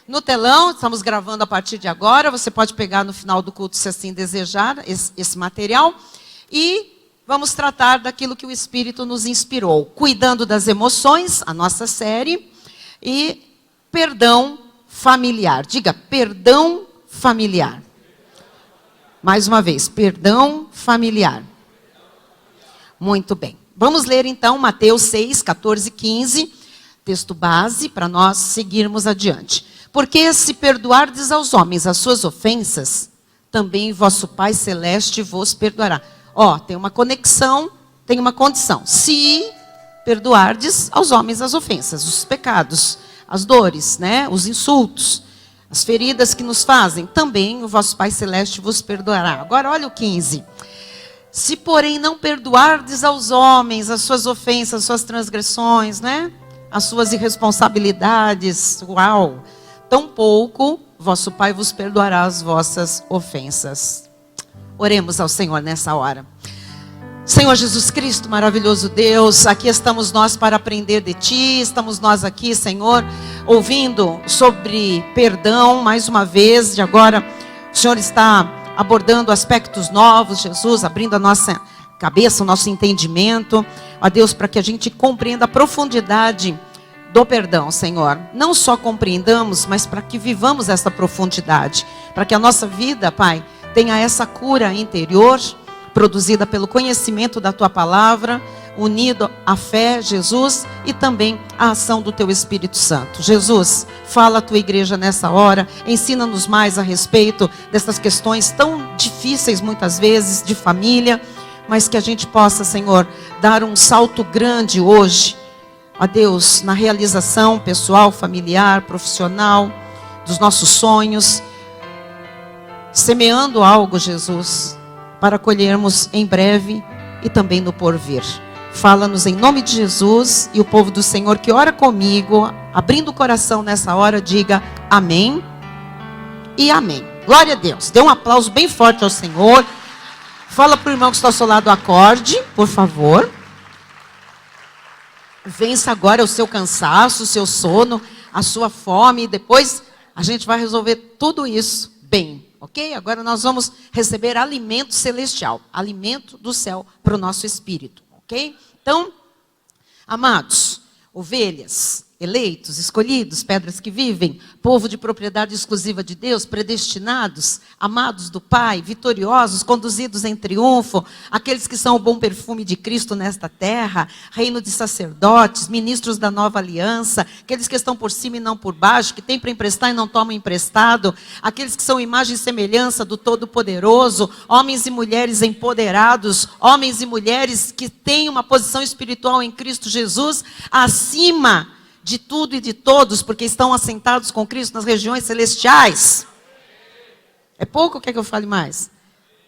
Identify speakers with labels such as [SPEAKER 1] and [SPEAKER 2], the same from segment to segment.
[SPEAKER 1] no telão, estamos gravando a partir de agora. Você pode pegar no final do culto, se assim desejar, esse material. E vamos tratar daquilo que o Espírito nos inspirou. Cuidando das emoções, a nossa série. E perdão familiar. Diga, perdão familiar. Mais uma vez, perdão familiar. Muito bem. Vamos ler então Mateus 6, 14 e 15. Texto base para nós seguirmos adiante. Porque se perdoardes aos homens as suas ofensas, também vosso Pai Celeste vos perdoará. Tem uma conexão, tem uma condição. Se perdoardes aos homens as ofensas, os pecados, as dores, né, os insultos, as feridas que nos fazem, também o vosso Pai Celeste vos perdoará. Agora olha o 15. Se porém não perdoardes aos homens as suas ofensas, as suas transgressões, né, as suas irresponsabilidades, tampouco vosso Pai vos perdoará as vossas ofensas. Oremos ao Senhor nessa hora. Senhor Jesus Cristo, maravilhoso Deus, aqui estamos nós para aprender de Ti, estamos nós aqui, Senhor, ouvindo sobre perdão, mais uma vez, de agora o Senhor está abordando aspectos novos, Jesus, abrindo a nossa cabeça, o nosso entendimento, ó Deus, para que a gente compreenda a profundidade do perdão, Senhor. Não só compreendamos, mas para que vivamos essa profundidade, para que a nossa vida, Pai, tenha essa cura interior, produzida pelo conhecimento da Tua Palavra, unido à fé, Jesus, e também à ação do Teu Espírito Santo. Jesus, fala a Tua igreja nessa hora, ensina-nos mais a respeito dessas questões tão difíceis, muitas vezes, de família, mas que a gente possa, Senhor, dar um salto grande hoje, ó Deus, na realização pessoal, familiar, profissional, dos nossos sonhos, semeando algo, Jesus, para colhermos em breve e também no porvir. Fala-nos em nome de Jesus, e o povo do Senhor que ora comigo, abrindo o coração nessa hora, diga amém e amém. Glória a Deus. Dê um aplauso bem forte ao Senhor. Fala para o irmão que está ao seu lado, acorde, por favor. Vença agora o seu cansaço, o seu sono, a sua fome, e depois a gente vai resolver tudo isso bem. Ok? Agora nós vamos receber alimento celestial, alimento do céu para o nosso espírito. Ok? Então, amados, ovelhas, eleitos, escolhidos, pedras que vivem, povo de propriedade exclusiva de Deus, predestinados, amados do Pai, vitoriosos, conduzidos em triunfo, aqueles que são o bom perfume de Cristo nesta terra, reino de sacerdotes, ministros da nova aliança, aqueles que estão por cima e não por baixo, que têm para emprestar e não tomam emprestado, aqueles que são imagem e semelhança do Todo-Poderoso, homens e mulheres empoderados, homens e mulheres que têm uma posição espiritual em Cristo Jesus, acima de tudo e de todos, porque estão assentados com Cristo nas regiões celestiais. É pouco? Quer que eu fale mais?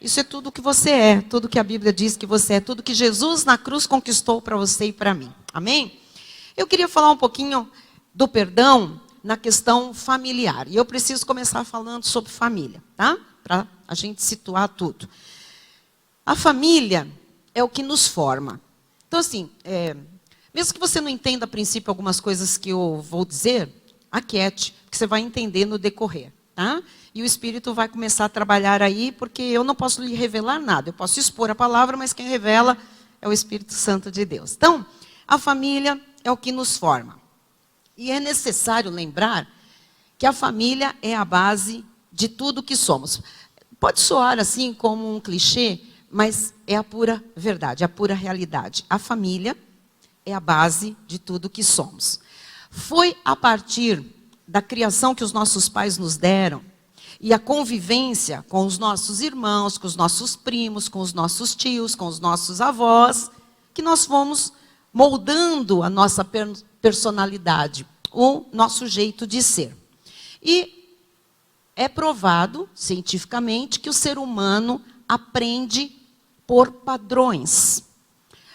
[SPEAKER 1] Isso é tudo que você é, tudo que a Bíblia diz que você é, tudo que Jesus na cruz conquistou para você e para mim. Amém? Eu queria falar um pouquinho do perdão na questão familiar. E eu preciso começar falando sobre família, tá? Para a gente situar tudo. A família é o que nos forma. Então, assim, mesmo que você não entenda a princípio algumas coisas que eu vou dizer, aquiete, que você vai entender no decorrer, tá? E o Espírito vai começar a trabalhar aí, porque eu não posso lhe revelar nada. Eu posso expor a palavra, mas quem revela é o Espírito Santo de Deus. Então, a família é o que nos forma. E é necessário lembrar que a família é a base de tudo que somos. Pode soar assim como um clichê, mas é a pura verdade, a pura realidade. A família é a base de tudo que somos. Foi a partir da criação que os nossos pais nos deram e a convivência com os nossos irmãos, com os nossos primos, com os nossos tios, com os nossos avós, que nós fomos moldando a nossa personalidade, o nosso jeito de ser. E é provado cientificamente que o ser humano aprende por padrões.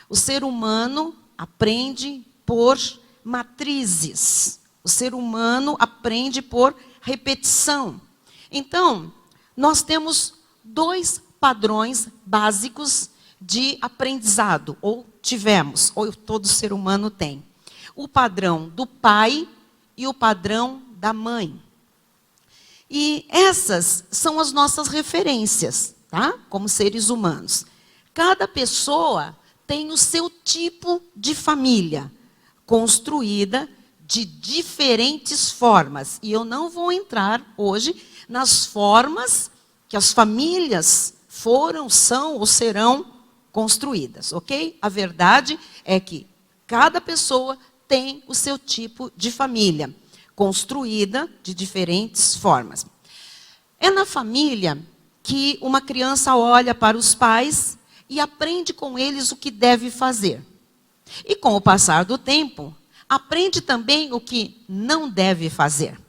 [SPEAKER 1] O ser humano aprende por matrizes. O ser humano aprende por repetição. Então, nós temos dois padrões básicos de aprendizado, ou tivemos, ou todo ser humano tem. O padrão do pai e o padrão da mãe. E essas são as nossas referências, tá? Como seres humanos. Cada pessoa tem o seu tipo de família, construída de diferentes formas. E eu não vou entrar hoje nas formas que as famílias foram, são ou serão construídas, ok? A verdade é que cada pessoa tem o seu tipo de família, construída de diferentes formas. É na família que uma criança olha para os pais e aprende com eles o que deve fazer. E com o passar do tempo, aprende também o que não deve fazer.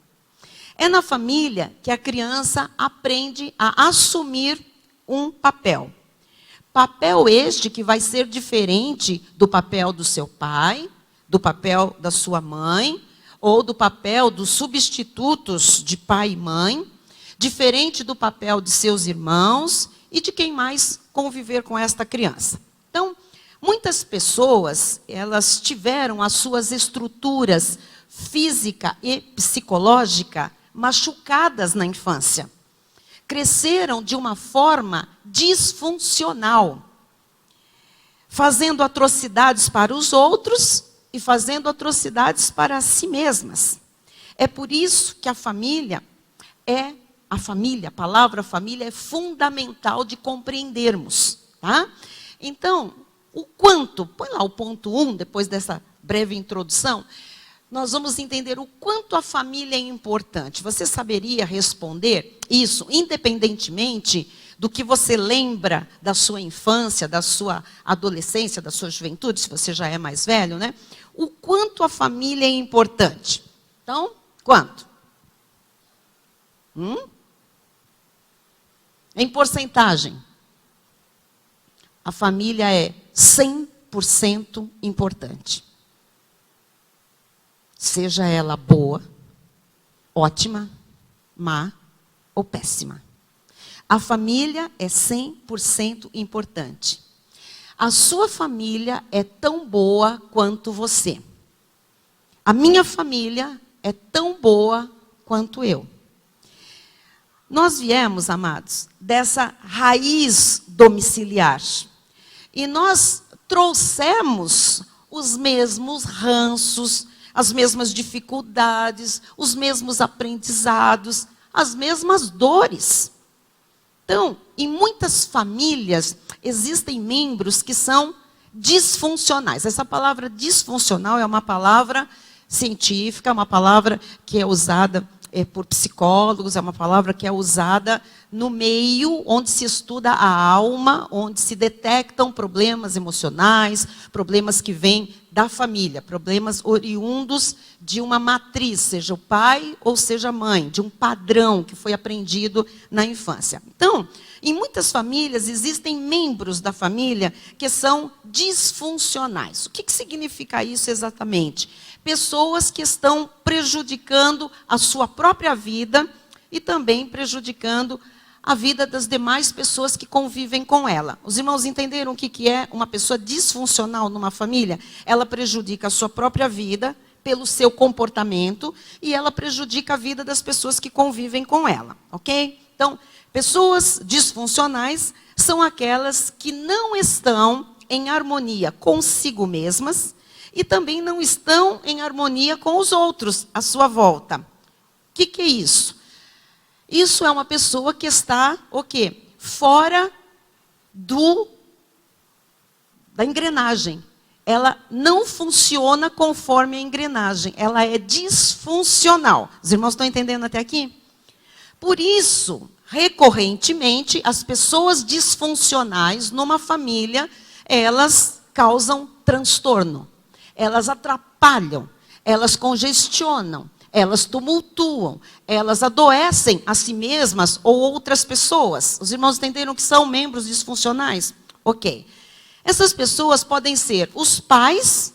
[SPEAKER 1] É na família que a criança aprende a assumir um papel. Papel este que vai ser diferente do papel do seu pai, do papel da sua mãe, ou do papel dos substitutos de pai e mãe, diferente do papel de seus irmãos e de quem mais conviver com esta criança. Então, muitas pessoas, elas tiveram as suas estruturas física e psicológica machucadas na infância. Cresceram de uma forma disfuncional, fazendo atrocidades para os outros e fazendo atrocidades para si mesmas. É por isso que a palavra família é fundamental de compreendermos, tá? Então, põe lá o ponto 1, depois dessa breve introdução, nós vamos entender o quanto a família é importante. Você saberia responder isso, independentemente do que você lembra da sua infância, da sua adolescência, da sua juventude, se você já é mais velho, né? O quanto a família é importante. Então, quanto? Em porcentagem. A família é 100% importante. Seja ela boa, ótima, má ou péssima. A família é 100% importante. A sua família é tão boa quanto você. A minha família é tão boa quanto eu. Nós viemos, amados, dessa raiz domiciliar. E nós trouxemos os mesmos ranços, as mesmas dificuldades, os mesmos aprendizados, as mesmas dores. Então, em muitas famílias, existem membros que são disfuncionais. Essa palavra disfuncional é uma palavra científica, é uma palavra que é usada por psicólogos, é uma palavra que é usada no meio onde se estuda a alma, onde se detectam problemas emocionais, problemas que vêm da família, problemas oriundos de uma matriz, seja o pai ou seja a mãe, de um padrão que foi aprendido na infância. Então, em muitas famílias existem membros da família que são disfuncionais. O que significa isso exatamente? Pessoas que estão prejudicando a sua própria vida e também prejudicando a vida das demais pessoas que convivem com ela. Os irmãos entenderam o que é uma pessoa disfuncional numa família? Ela prejudica a sua própria vida pelo seu comportamento e ela prejudica a vida das pessoas que convivem com ela, ok? Então, pessoas disfuncionais são aquelas que não estão em harmonia consigo mesmas e também não estão em harmonia com os outros à sua volta. O que é isso? Isso é uma pessoa que está, o quê? Fora da engrenagem. Ela não funciona conforme a engrenagem. Ela é disfuncional. Os irmãos estão entendendo até aqui? Por isso, recorrentemente, as pessoas disfuncionais numa família, elas causam transtorno. Elas atrapalham, elas congestionam, elas tumultuam, elas adoecem a si mesmas ou outras pessoas. Os irmãos entenderam que são membros disfuncionais? Ok. Essas pessoas podem ser os pais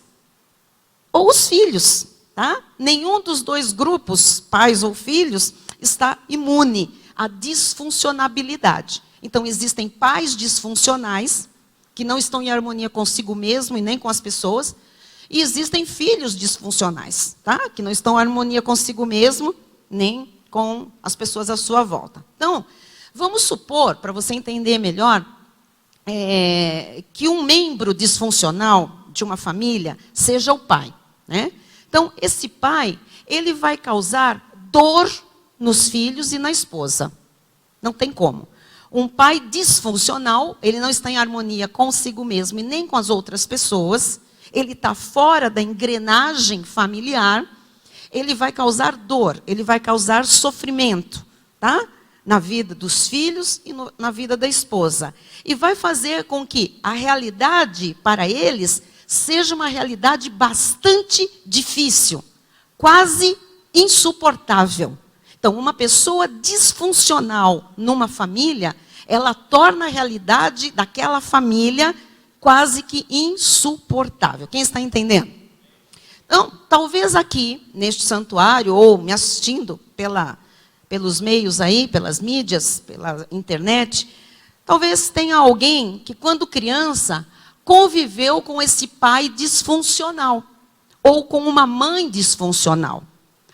[SPEAKER 1] ou os filhos, tá? Nenhum dos dois grupos, pais ou filhos, está imune à disfuncionabilidade. Então, existem pais disfuncionais, que não estão em harmonia consigo mesmo e nem com as pessoas, e existem filhos disfuncionais, tá? Que não estão em harmonia consigo mesmo, nem com as pessoas à sua volta. Então, vamos supor, para você entender melhor, que um membro disfuncional de uma família seja o pai, né? Então, esse pai, ele vai causar dor nos filhos e na esposa. Não tem como. Um pai disfuncional, ele não está em harmonia consigo mesmo e nem com as outras pessoas, ele está fora da engrenagem familiar, ele vai causar dor, ele vai causar sofrimento, tá? Na vida dos filhos e na vida da esposa. E vai fazer com que a realidade para eles seja uma realidade bastante difícil, quase insuportável. Então, uma pessoa disfuncional numa família, ela torna a realidade daquela família quase que insuportável. Quem está entendendo? Então, talvez aqui, neste santuário, ou me assistindo pelos meios aí, pelas mídias, pela internet, talvez tenha alguém que, quando criança, conviveu com esse pai disfuncional, ou com uma mãe disfuncional,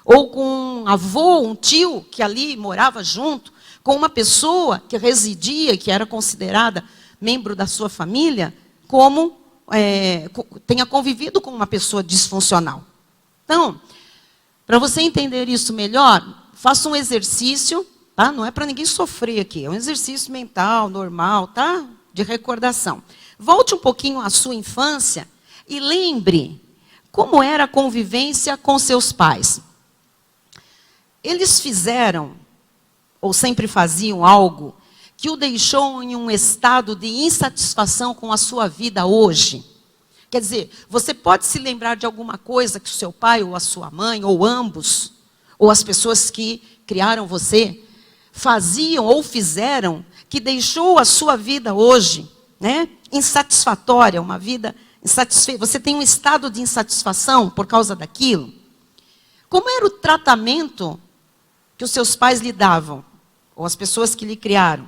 [SPEAKER 1] ou com um avô, um tio que ali morava junto, com uma pessoa que residia, que era considerada membro da sua família, como tenha convivido com uma pessoa disfuncional. Então, para você entender isso melhor, faça um exercício, tá? Não é para ninguém sofrer aqui, é um exercício mental, normal, tá? De recordação. Volte um pouquinho à sua infância e lembre como era a convivência com seus pais. Eles fizeram, ou sempre faziam algo, que o deixou em um estado de insatisfação com a sua vida hoje. Quer dizer, você pode se lembrar de alguma coisa que o seu pai ou a sua mãe, ou ambos, ou as pessoas que criaram você, faziam ou fizeram, que deixou a sua vida hoje, né, insatisfatória, uma vida insatisfeita. Você tem um estado de insatisfação por causa daquilo? Como era o tratamento que os seus pais lhe davam, ou as pessoas que lhe criaram?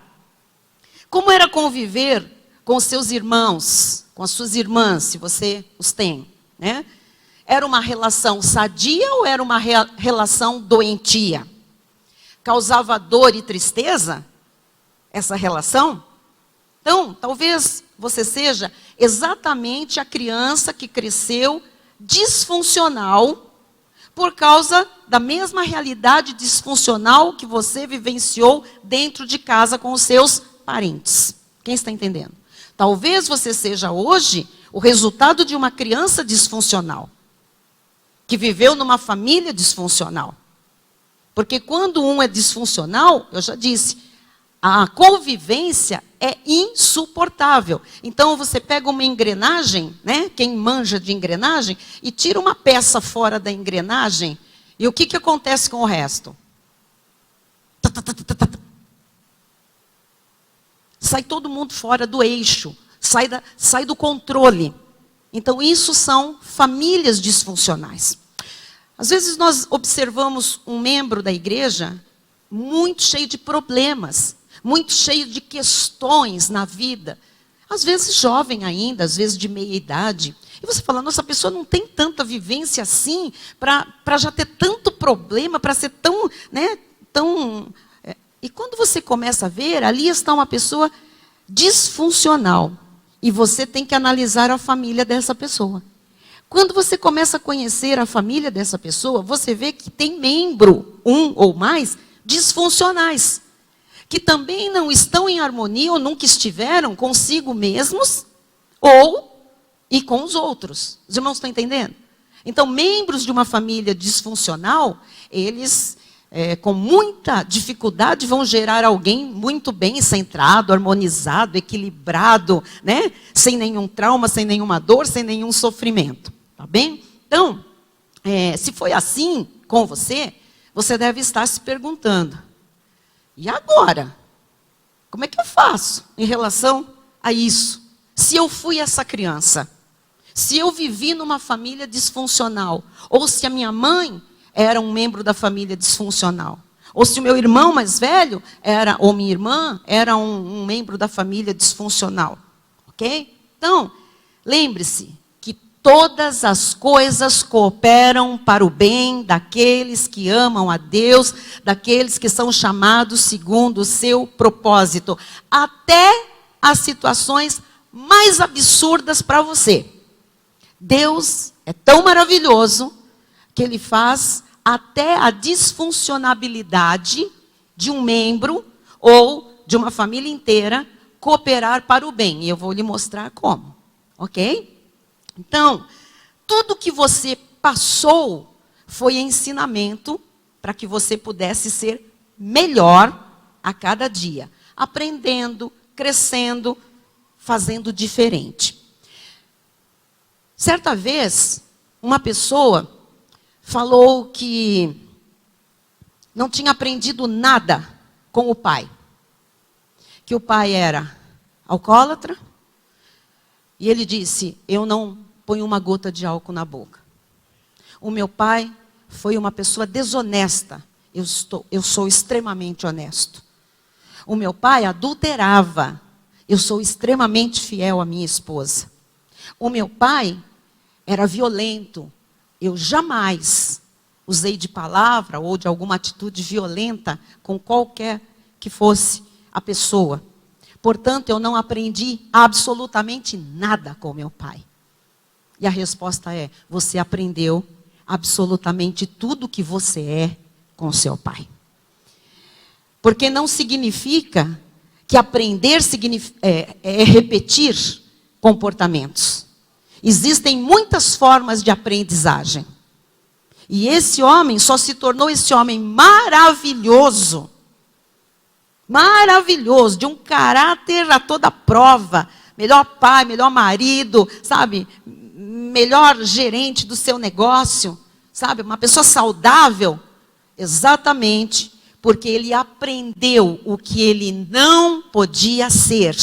[SPEAKER 1] Como era conviver com os seus irmãos, com as suas irmãs, se você os tem, né? Era uma relação sadia ou era uma relação doentia? Causava dor e tristeza essa relação? Então, talvez você seja exatamente a criança que cresceu disfuncional por causa da mesma realidade disfuncional que você vivenciou dentro de casa com os seus parentes. Quem está entendendo? Talvez você seja hoje o resultado de uma criança disfuncional, que viveu numa família disfuncional. Porque quando um é disfuncional, eu já disse, a convivência é insuportável. Então você pega uma engrenagem, né? Quem manja de engrenagem, e tira uma peça fora da engrenagem, e o que acontece com o resto? Sai todo mundo fora do eixo, sai do controle. Então isso são famílias disfuncionais. Às vezes nós observamos um membro da igreja muito cheio de problemas, muito cheio de questões na vida. Às vezes jovem ainda, às vezes de meia idade. E você fala, nossa, a pessoa não tem tanta vivência assim, para já ter tanto problema, para ser tão, né, tão... E quando você começa a ver, ali está uma pessoa disfuncional. E você tem que analisar a família dessa pessoa. Quando você começa a conhecer a família dessa pessoa, você vê que tem membro, um ou mais, disfuncionais, que também não estão em harmonia ou nunca estiveram consigo mesmos e com os outros. Os irmãos estão entendendo? Então, membros de uma família disfuncional, eles, com muita dificuldade, vão gerar alguém muito bem centrado, harmonizado, equilibrado, né? Sem nenhum trauma, sem nenhuma dor, sem nenhum sofrimento. Tá bem? Então, se foi assim com você, você deve estar se perguntando, e agora? Como é que eu faço em relação a isso? Se eu fui essa criança, se eu vivi numa família disfuncional, ou se a minha mãe era um membro da família disfuncional, ou se o meu irmão mais velho ou minha irmã era um membro da família disfuncional, ok? Então, lembre-se que todas as coisas cooperam para o bem daqueles que amam a Deus, daqueles que são chamados segundo o seu propósito. Até as situações mais absurdas para você. Deus é tão maravilhoso que Ele faz até a disfuncionalidade de um membro ou de uma família inteira cooperar para o bem. E eu vou lhe mostrar como, ok? Então, tudo que você passou foi ensinamento para que você pudesse ser melhor a cada dia. Aprendendo, crescendo, fazendo diferente. Certa vez, uma pessoa falou que não tinha aprendido nada com o pai. Que o pai era alcoólatra. E ele disse, eu não ponho uma gota de álcool na boca. O meu pai foi uma pessoa desonesta. Eu sou extremamente honesto. O meu pai adulterava. Eu sou extremamente fiel à minha esposa. O meu pai era violento. Eu jamais usei de palavra ou de alguma atitude violenta com qualquer que fosse a pessoa. Portanto, eu não aprendi absolutamente nada com meu pai. E a resposta é, você aprendeu absolutamente tudo que você é com seu pai. Porque não significa que aprender é repetir comportamentos. Existem muitas formas de aprendizagem. E esse homem só se tornou esse homem maravilhoso. Maravilhoso, de um caráter a toda prova. Melhor pai, melhor marido, sabe? Melhor gerente do seu negócio, sabe? Uma pessoa saudável. Exatamente porque ele aprendeu o que ele não podia ser.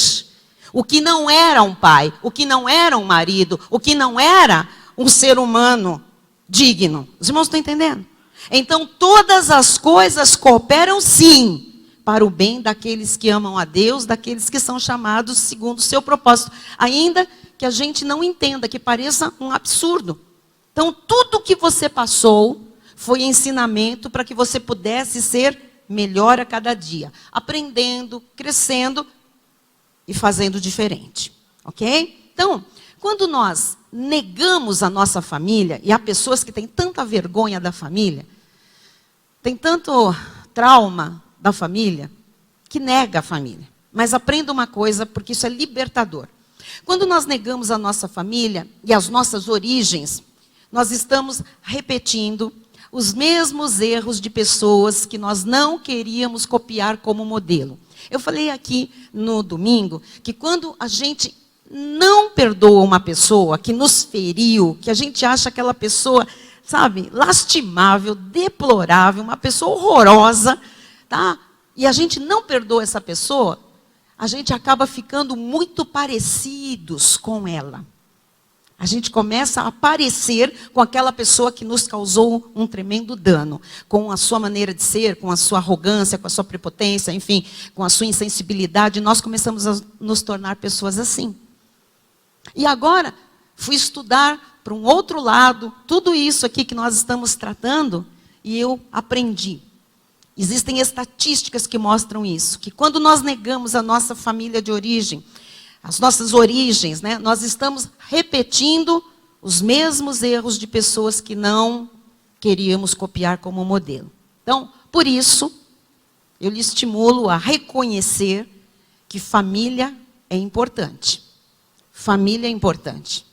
[SPEAKER 1] O que não era um pai, o que não era um marido, o que não era um ser humano digno. Os irmãos estão entendendo? Então, todas as coisas cooperam sim para o bem daqueles que amam a Deus, daqueles que são chamados segundo o seu propósito. Ainda que a gente não entenda, que pareça um absurdo. Então, tudo que você passou foi ensinamento para que você pudesse ser melhor a cada dia. Aprendendo, crescendo e fazendo diferente. Ok? Então, quando nós negamos a nossa família, e há pessoas que têm tanta vergonha da família, tem tanto trauma da família, que nega a família. Mas aprenda uma coisa, porque isso é libertador. Quando nós negamos a nossa família e as nossas origens, nós estamos repetindo os mesmos erros de pessoas que nós não queríamos copiar como modelo. Eu falei aqui no domingo que quando a gente não perdoa uma pessoa que nos feriu, que a gente acha aquela pessoa, sabe, lastimável, deplorável, uma pessoa horrorosa, tá? E a gente não perdoa essa pessoa, a gente acaba ficando muito parecidos com ela. A gente começa a parecer com aquela pessoa que nos causou um tremendo dano. Com a sua maneira de ser, com a sua arrogância, com a sua prepotência, enfim, com a sua insensibilidade. Nós começamos a nos tornar pessoas assim. E agora, fui estudar para um outro lado, tudo isso aqui que nós estamos tratando, e eu aprendi. Existem estatísticas que mostram isso, que quando nós negamos a nossa família de origem, as nossas origens, né, nós estamos repetindo os mesmos erros de pessoas que não queríamos copiar como modelo. Então, por isso, eu lhe estimulo a reconhecer que família é importante. Família é importante.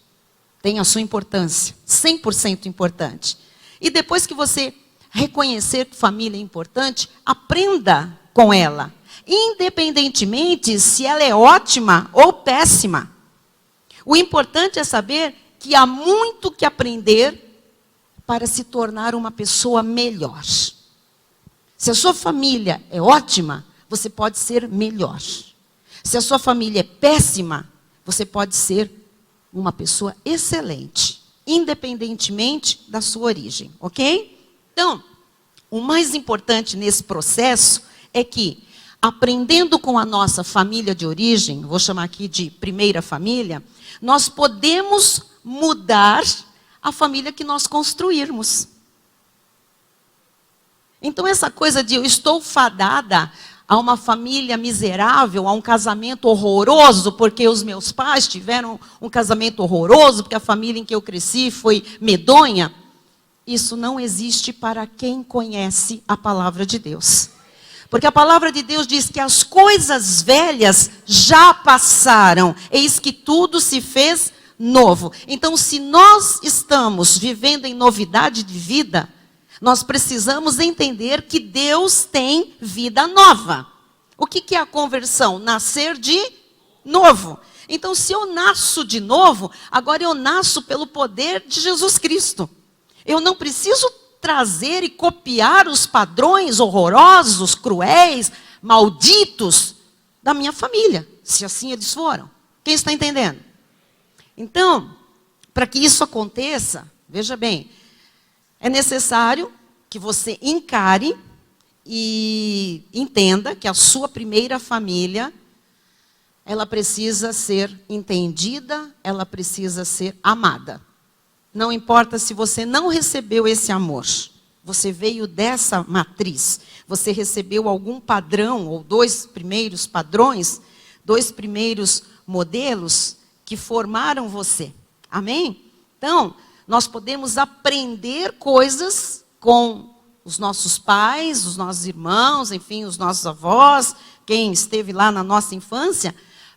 [SPEAKER 1] Tem a sua importância, 100% importante. E depois que você reconhecer que família é importante, aprenda com ela. Independentemente se ela é ótima ou péssima. O importante é saber que há muito que aprender para se tornar uma pessoa melhor. Se a sua família é ótima, você pode ser melhor. Se a sua família é péssima, você pode ser uma pessoa excelente, independentemente da sua origem, ok? Então, o mais importante nesse processo é que aprendendo com a nossa família de origem, vou chamar aqui de primeira família, nós podemos mudar a família que nós construirmos. Então essa coisa de eu estou fadada a uma família miserável, a um casamento horroroso, porque os meus pais tiveram um casamento horroroso, porque a família em que eu cresci foi medonha, isso não existe para quem conhece a palavra de Deus. Porque a palavra de Deus diz que as coisas velhas já passaram, eis que tudo se fez novo. Então, se nós estamos vivendo em novidade de vida, nós precisamos entender que Deus tem vida nova. O que é a conversão? Nascer de novo. Então, se eu nasço de novo, agora eu nasço pelo poder de Jesus Cristo. Eu não preciso trazer e copiar os padrões horrorosos, cruéis, malditos da minha família, se assim eles foram. Quem está entendendo? Então, para que isso aconteça, veja bem, é necessário que você encare e entenda que a sua primeira família, ela precisa ser entendida, ela precisa ser amada. Não importa se você não recebeu esse amor, você veio dessa matriz, você recebeu algum padrão, ou 2 primeiros padrões, 2 primeiros modelos que formaram você. Amém? Então, nós podemos aprender coisas com os nossos pais, os nossos irmãos, enfim, os nossos avós, quem esteve lá na nossa infância,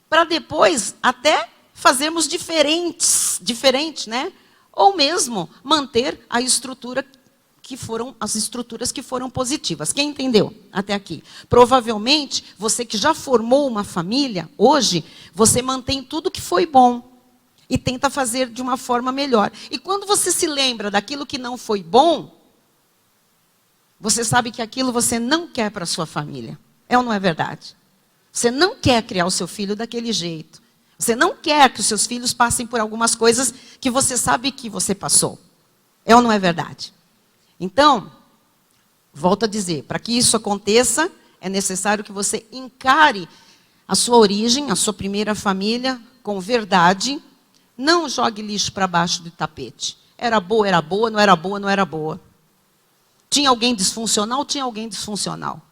[SPEAKER 1] para depois até fazermos diferente, né? Ou mesmo manter a estrutura as estruturas que foram positivas. Quem entendeu até aqui? Provavelmente, você que já formou uma família, hoje, você mantém tudo que foi bom e tenta fazer de uma forma melhor. E quando você se lembra daquilo que não foi bom, você sabe que aquilo você não quer para a sua família. É ou não é verdade? Você não quer criar o seu filho daquele jeito. Você não quer que os seus filhos passem por algumas coisas que você sabe que você passou. É ou não é verdade? Então, volto a dizer, para que isso aconteça, é necessário que você encare a sua origem, a sua primeira família, com verdade. Não jogue lixo para baixo do tapete. Era boa, não era boa, não era boa. Tinha alguém disfuncional? Tinha alguém disfuncional.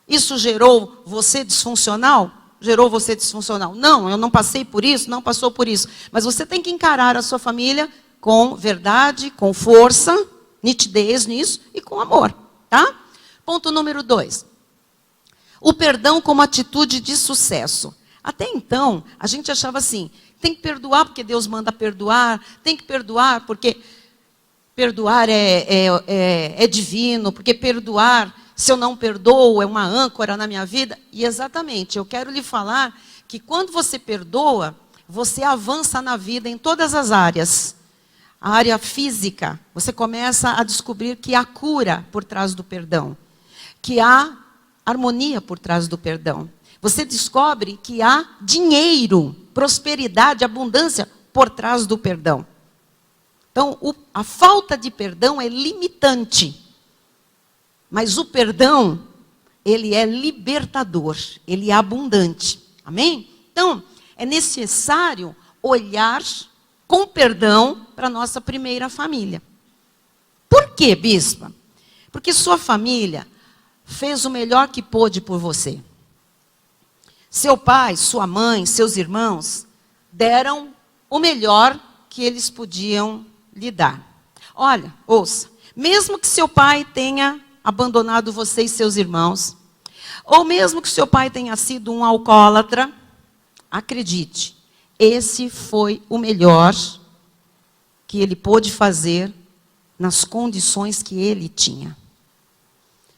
[SPEAKER 1] Isso gerou você disfuncional? Gerou você disfuncional. Não, eu não passei por isso, não passou por isso. Mas você tem que encarar a sua família com verdade, com força, nitidez nisso e com amor, tá? Ponto número 2. O perdão como atitude de sucesso. Até então, a gente achava assim, tem que perdoar porque Deus manda perdoar, tem que perdoar porque perdoar é divino, porque perdoar, se eu não perdoo, é uma âncora na minha vida. E exatamente, eu quero lhe falar que quando você perdoa, você avança na vida em todas as áreas. A área física, você começa a descobrir que há cura por trás do perdão, que há harmonia por trás do perdão. Você descobre que há dinheiro, prosperidade, abundância por trás do perdão. Então, a falta de perdão é limitante. Mas o perdão, ele é libertador, ele é abundante. Amém? Então, é necessário olhar com perdão para a nossa primeira família. Por quê, bispa? Porque sua família fez o melhor que pôde por você. Seu pai, sua mãe, seus irmãos deram o melhor que eles podiam lhe dar. Olha, ouça, mesmo que seu pai tenha abandonado você e seus irmãos, ou mesmo que seu pai tenha sido um alcoólatra, acredite, esse foi o melhor que ele pôde fazer nas condições que ele tinha.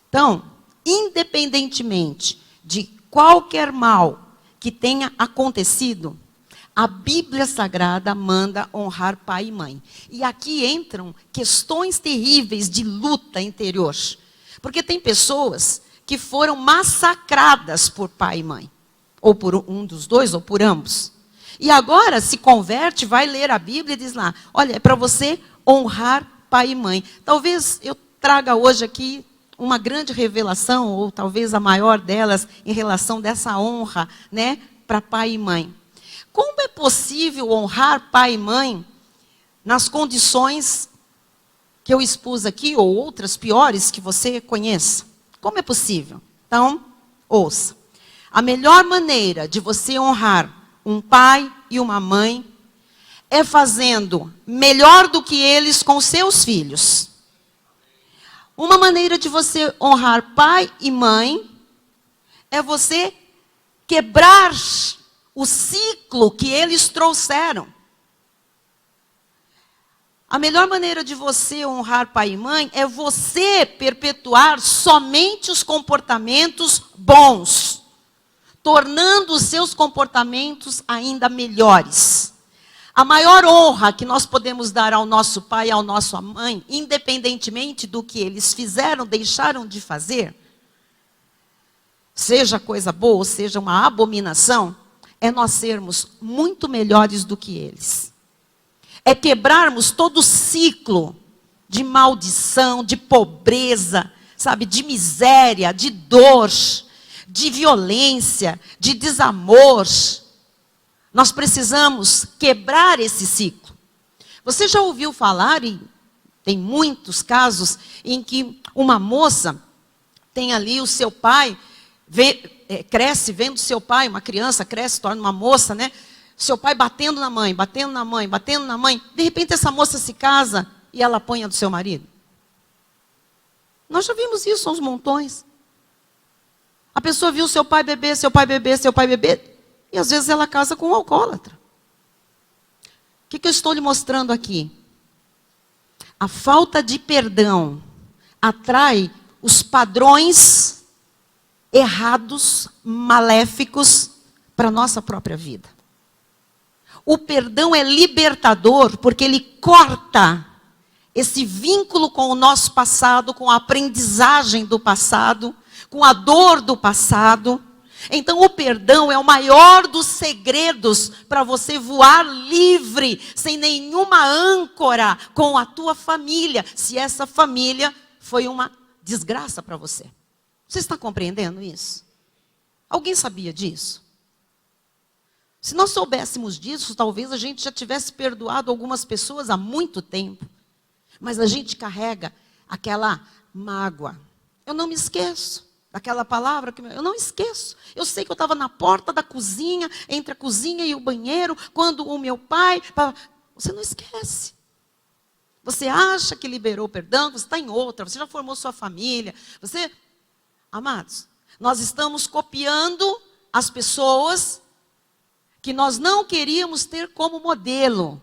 [SPEAKER 1] Então, independentemente de qualquer mal que tenha acontecido, a Bíblia Sagrada manda honrar pai e mãe. E aqui entram questões terríveis de luta interior. Porque tem pessoas que foram massacradas por pai e mãe. Ou por um dos dois, ou por ambos. E agora se converte, vai ler a Bíblia e diz lá, olha, é para você honrar pai e mãe. Talvez eu traga hoje aqui uma grande revelação, ou talvez a maior delas, em relação dessa honra, né, para pai e mãe. Como é possível honrar pai e mãe nas condições que eu expus aqui, ou outras piores que você conheça? Como é possível? Então, ouça. A melhor maneira de você honrar um pai e uma mãe é fazendo melhor do que eles com seus filhos. Uma maneira de você honrar pai e mãe é você quebrar o ciclo que eles trouxeram. A melhor maneira de você honrar pai e mãe é você perpetuar somente os comportamentos bons, tornando os seus comportamentos ainda melhores. A maior honra que nós podemos dar ao nosso pai e à nossa mãe, independentemente do que eles fizeram, deixaram de fazer, seja coisa boa ou seja uma abominação, é nós sermos muito melhores do que eles. É quebrarmos todo o ciclo de maldição, de pobreza, sabe, de miséria, de dor, de violência, de desamor. Nós precisamos quebrar esse ciclo. Você já ouviu falar, e tem muitos casos, em que uma moça tem ali o seu pai, cresce vendo seu pai, uma criança cresce, torna uma moça, né? Seu pai batendo na mãe, batendo na mãe, batendo na mãe. De repente essa moça se casa e ela apanha do seu marido. Nós já vimos isso aos montões. A pessoa viu seu pai beber, seu pai beber, seu pai beber. E às vezes ela casa com um alcoólatra. O que eu estou lhe mostrando aqui? A falta de perdão atrai os padrões errados, maléficos para a nossa própria vida. O perdão é libertador porque ele corta esse vínculo com o nosso passado, com a aprendizagem do passado, com a dor do passado. Então o perdão é o maior dos segredos para você voar livre, sem nenhuma âncora com a tua família, se essa família foi uma desgraça para você. Você está compreendendo isso? Alguém sabia disso? Se nós soubéssemos disso, talvez a gente já tivesse perdoado algumas pessoas há muito tempo. Mas a gente carrega aquela mágoa. Eu não me esqueço daquela palavra, eu não esqueço. Eu sei que eu estava na porta da cozinha, entre a cozinha e o banheiro, quando o meu pai... Você não esquece. Você acha que liberou perdão, você está em outra, você já formou sua família. Amados, nós estamos copiando as pessoas que nós não queríamos ter como modelo.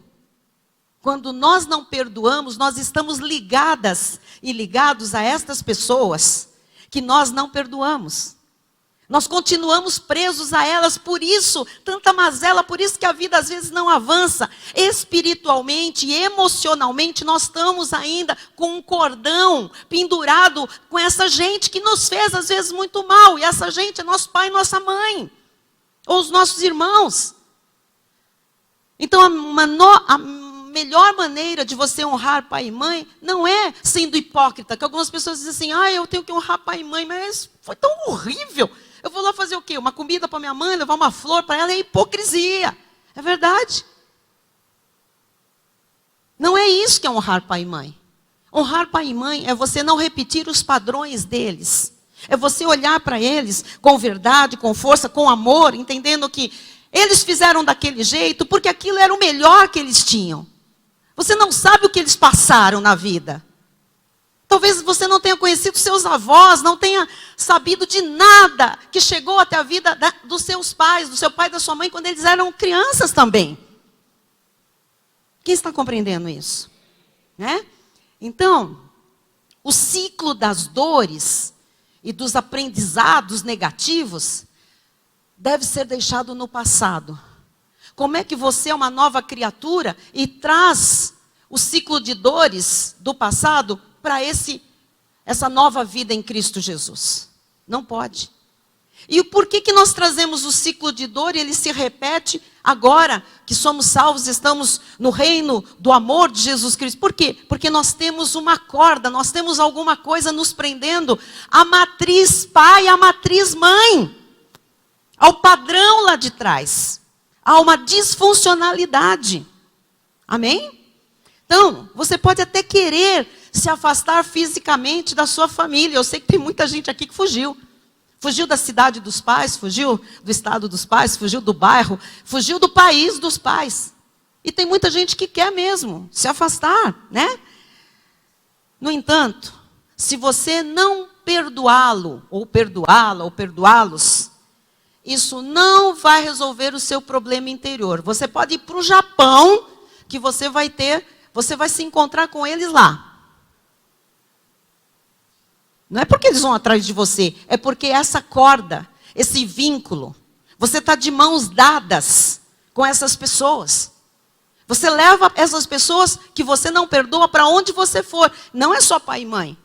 [SPEAKER 1] Quando nós não perdoamos, nós estamos ligadas e ligados a estas pessoas que nós não perdoamos. Nós continuamos presos a elas, por isso, tanta mazela, por isso que a vida às vezes não avança. Espiritualmente e emocionalmente, nós estamos ainda com um cordão pendurado com essa gente que nos fez às vezes muito mal. E essa gente é nosso pai e nossa mãe. Ou os nossos irmãos. Então a melhor maneira de você honrar pai e mãe não é sendo hipócrita. Que algumas pessoas dizem assim, eu tenho que honrar pai e mãe, mas foi tão horrível. Eu vou lá fazer o quê? Uma comida para minha mãe, levar uma flor para ela, é hipocrisia. É verdade. Não é isso que é honrar pai e mãe. Honrar pai e mãe é você não repetir os padrões deles. É você olhar para eles com verdade, com força, com amor, entendendo que eles fizeram daquele jeito porque aquilo era o melhor que eles tinham. Você não sabe o que eles passaram na vida. Talvez você não tenha conhecido seus avós, não tenha sabido de nada que chegou até a vida dos seus pais, do seu pai e da sua mãe, quando eles eram crianças também. Quem está compreendendo isso? Né? Então, o ciclo das dores e dos aprendizados negativos deve ser deixado no passado. Como é que você é uma nova criatura e traz o ciclo de dores do passado para essa nova vida em Cristo Jesus? Não pode. E por que nós trazemos o ciclo de dor e ele se repete agora que somos salvos, estamos no reino do amor de Jesus Cristo? Por quê? Porque nós temos uma corda, nós temos alguma coisa nos prendendo à matriz pai, à matriz mãe, ao padrão lá de trás. Há uma disfuncionalidade. Amém? Então, você pode até querer se afastar fisicamente da sua família. Eu sei que tem muita gente aqui que fugiu. Fugiu da cidade dos pais, fugiu do estado dos pais, fugiu do bairro, fugiu do país dos pais. E tem muita gente que quer mesmo se afastar, né? No entanto, se você não perdoá-lo, ou perdoá-la, ou perdoá-los, isso não vai resolver o seu problema interior. Você pode ir para o Japão, que você vai se encontrar com eles lá. Não é porque eles vão atrás de você, é porque essa corda, esse vínculo, você está de mãos dadas com essas pessoas. Você leva essas pessoas que você não perdoa para onde você for. Não é só pai e mãe.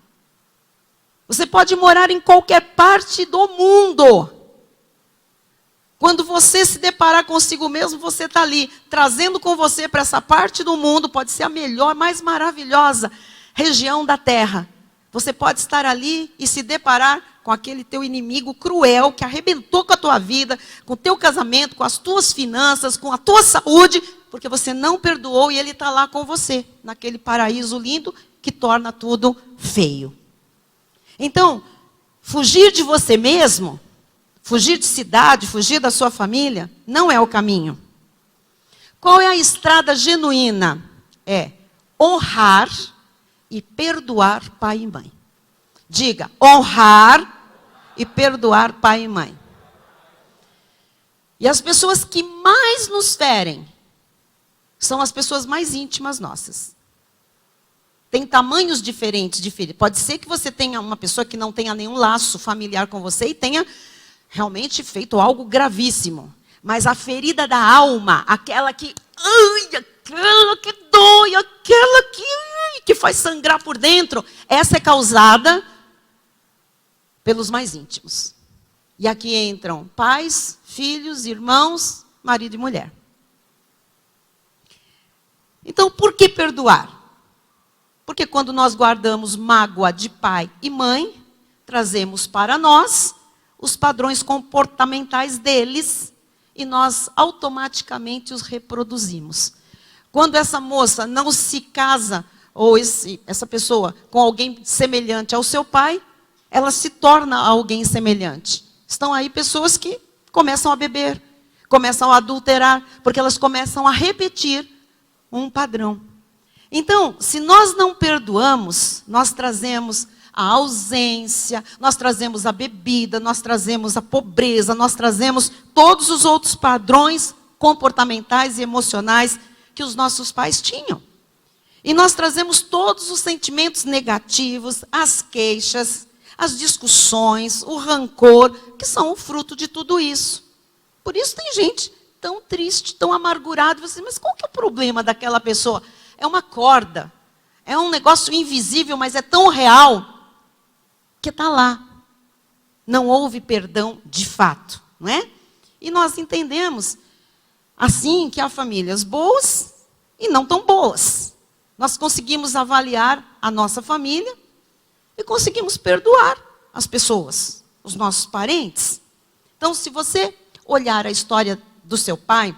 [SPEAKER 1] Você pode morar em qualquer parte do mundo. Quando você se deparar consigo mesmo, você está ali, trazendo com você para essa parte do mundo, pode ser a melhor, mais maravilhosa região da terra. Você pode estar ali e se deparar com aquele teu inimigo cruel que arrebentou com a tua vida, com o teu casamento, com as tuas finanças, com a tua saúde, porque você não perdoou e ele está lá com você, naquele paraíso lindo que torna tudo feio. Então, fugir de você mesmo, fugir de cidade, fugir da sua família, não é o caminho. Qual é a estrada genuína? É honrar e perdoar pai e mãe. Diga, honrar e perdoar pai e mãe. E as pessoas que mais nos ferem são as pessoas mais íntimas nossas. Tem tamanhos diferentes de ferida. Pode ser que você tenha uma pessoa que não tenha nenhum laço familiar com você e tenha realmente feito algo gravíssimo. Mas a ferida da alma, aquela que dói, aquela que faz sangrar por dentro, essa é causada pelos mais íntimos. E aqui entram pais, filhos, irmãos, marido e mulher. Então, por que perdoar? Porque quando nós guardamos mágoa de pai e mãe, trazemos para nós os padrões comportamentais deles e nós automaticamente os reproduzimos. Quando essa moça não se casa, ou essa pessoa, com alguém semelhante ao seu pai, ela se torna alguém semelhante. Estão aí pessoas que começam a beber, começam a adulterar, porque elas começam a repetir um padrão. Então, se nós não perdoamos, nós trazemos a ausência, nós trazemos a bebida, nós trazemos a pobreza, nós trazemos todos os outros padrões comportamentais e emocionais que os nossos pais tinham. E nós trazemos todos os sentimentos negativos, as queixas, as discussões, o rancor, que são o fruto de tudo isso. Por isso tem gente tão triste, tão amargurada. Você, mas qual que é o problema daquela pessoa? É uma corda, é um negócio invisível, mas é tão real que está lá. Não houve perdão de fato, não é? E nós entendemos assim que há famílias boas e não tão boas. Nós conseguimos avaliar a nossa família e conseguimos perdoar as pessoas, os nossos parentes. Então, se você olhar a história do seu pai,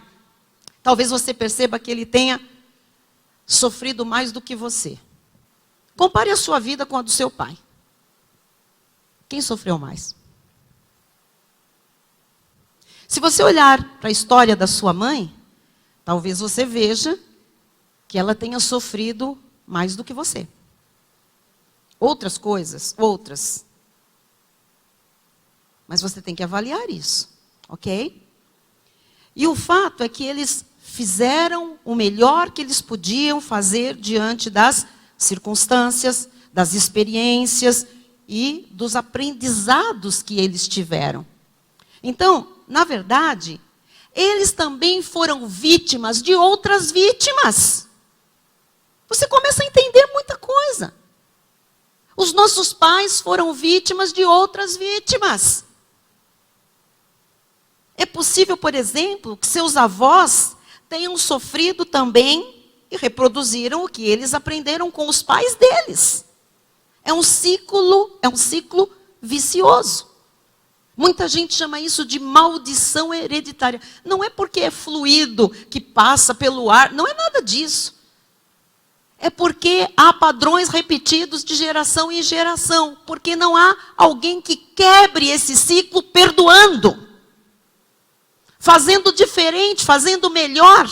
[SPEAKER 1] talvez você perceba que ele tenha sofrido mais do que você. Compare a sua vida com a do seu pai. Quem sofreu mais? Se você olhar para a história da sua mãe, talvez você veja que ela tenha sofrido mais do que você. Outras coisas, outras. Mas você tem que avaliar isso, ok? E o fato é que eles fizeram o melhor que eles podiam fazer diante das circunstâncias, das experiências e dos aprendizados que eles tiveram. Então, na verdade, eles também foram vítimas de outras vítimas. Você começa a entender muita coisa. Os nossos pais foram vítimas de outras vítimas. É possível, por exemplo, que seus avós tenham sofrido também e reproduziram o que eles aprenderam com os pais deles. É um ciclo vicioso. Muita gente chama isso de maldição hereditária. Não é porque é fluido que passa pelo ar, não é nada disso. É porque há padrões repetidos de geração em geração. Porque não há alguém que quebre esse ciclo perdoando. Fazendo diferente, fazendo melhor.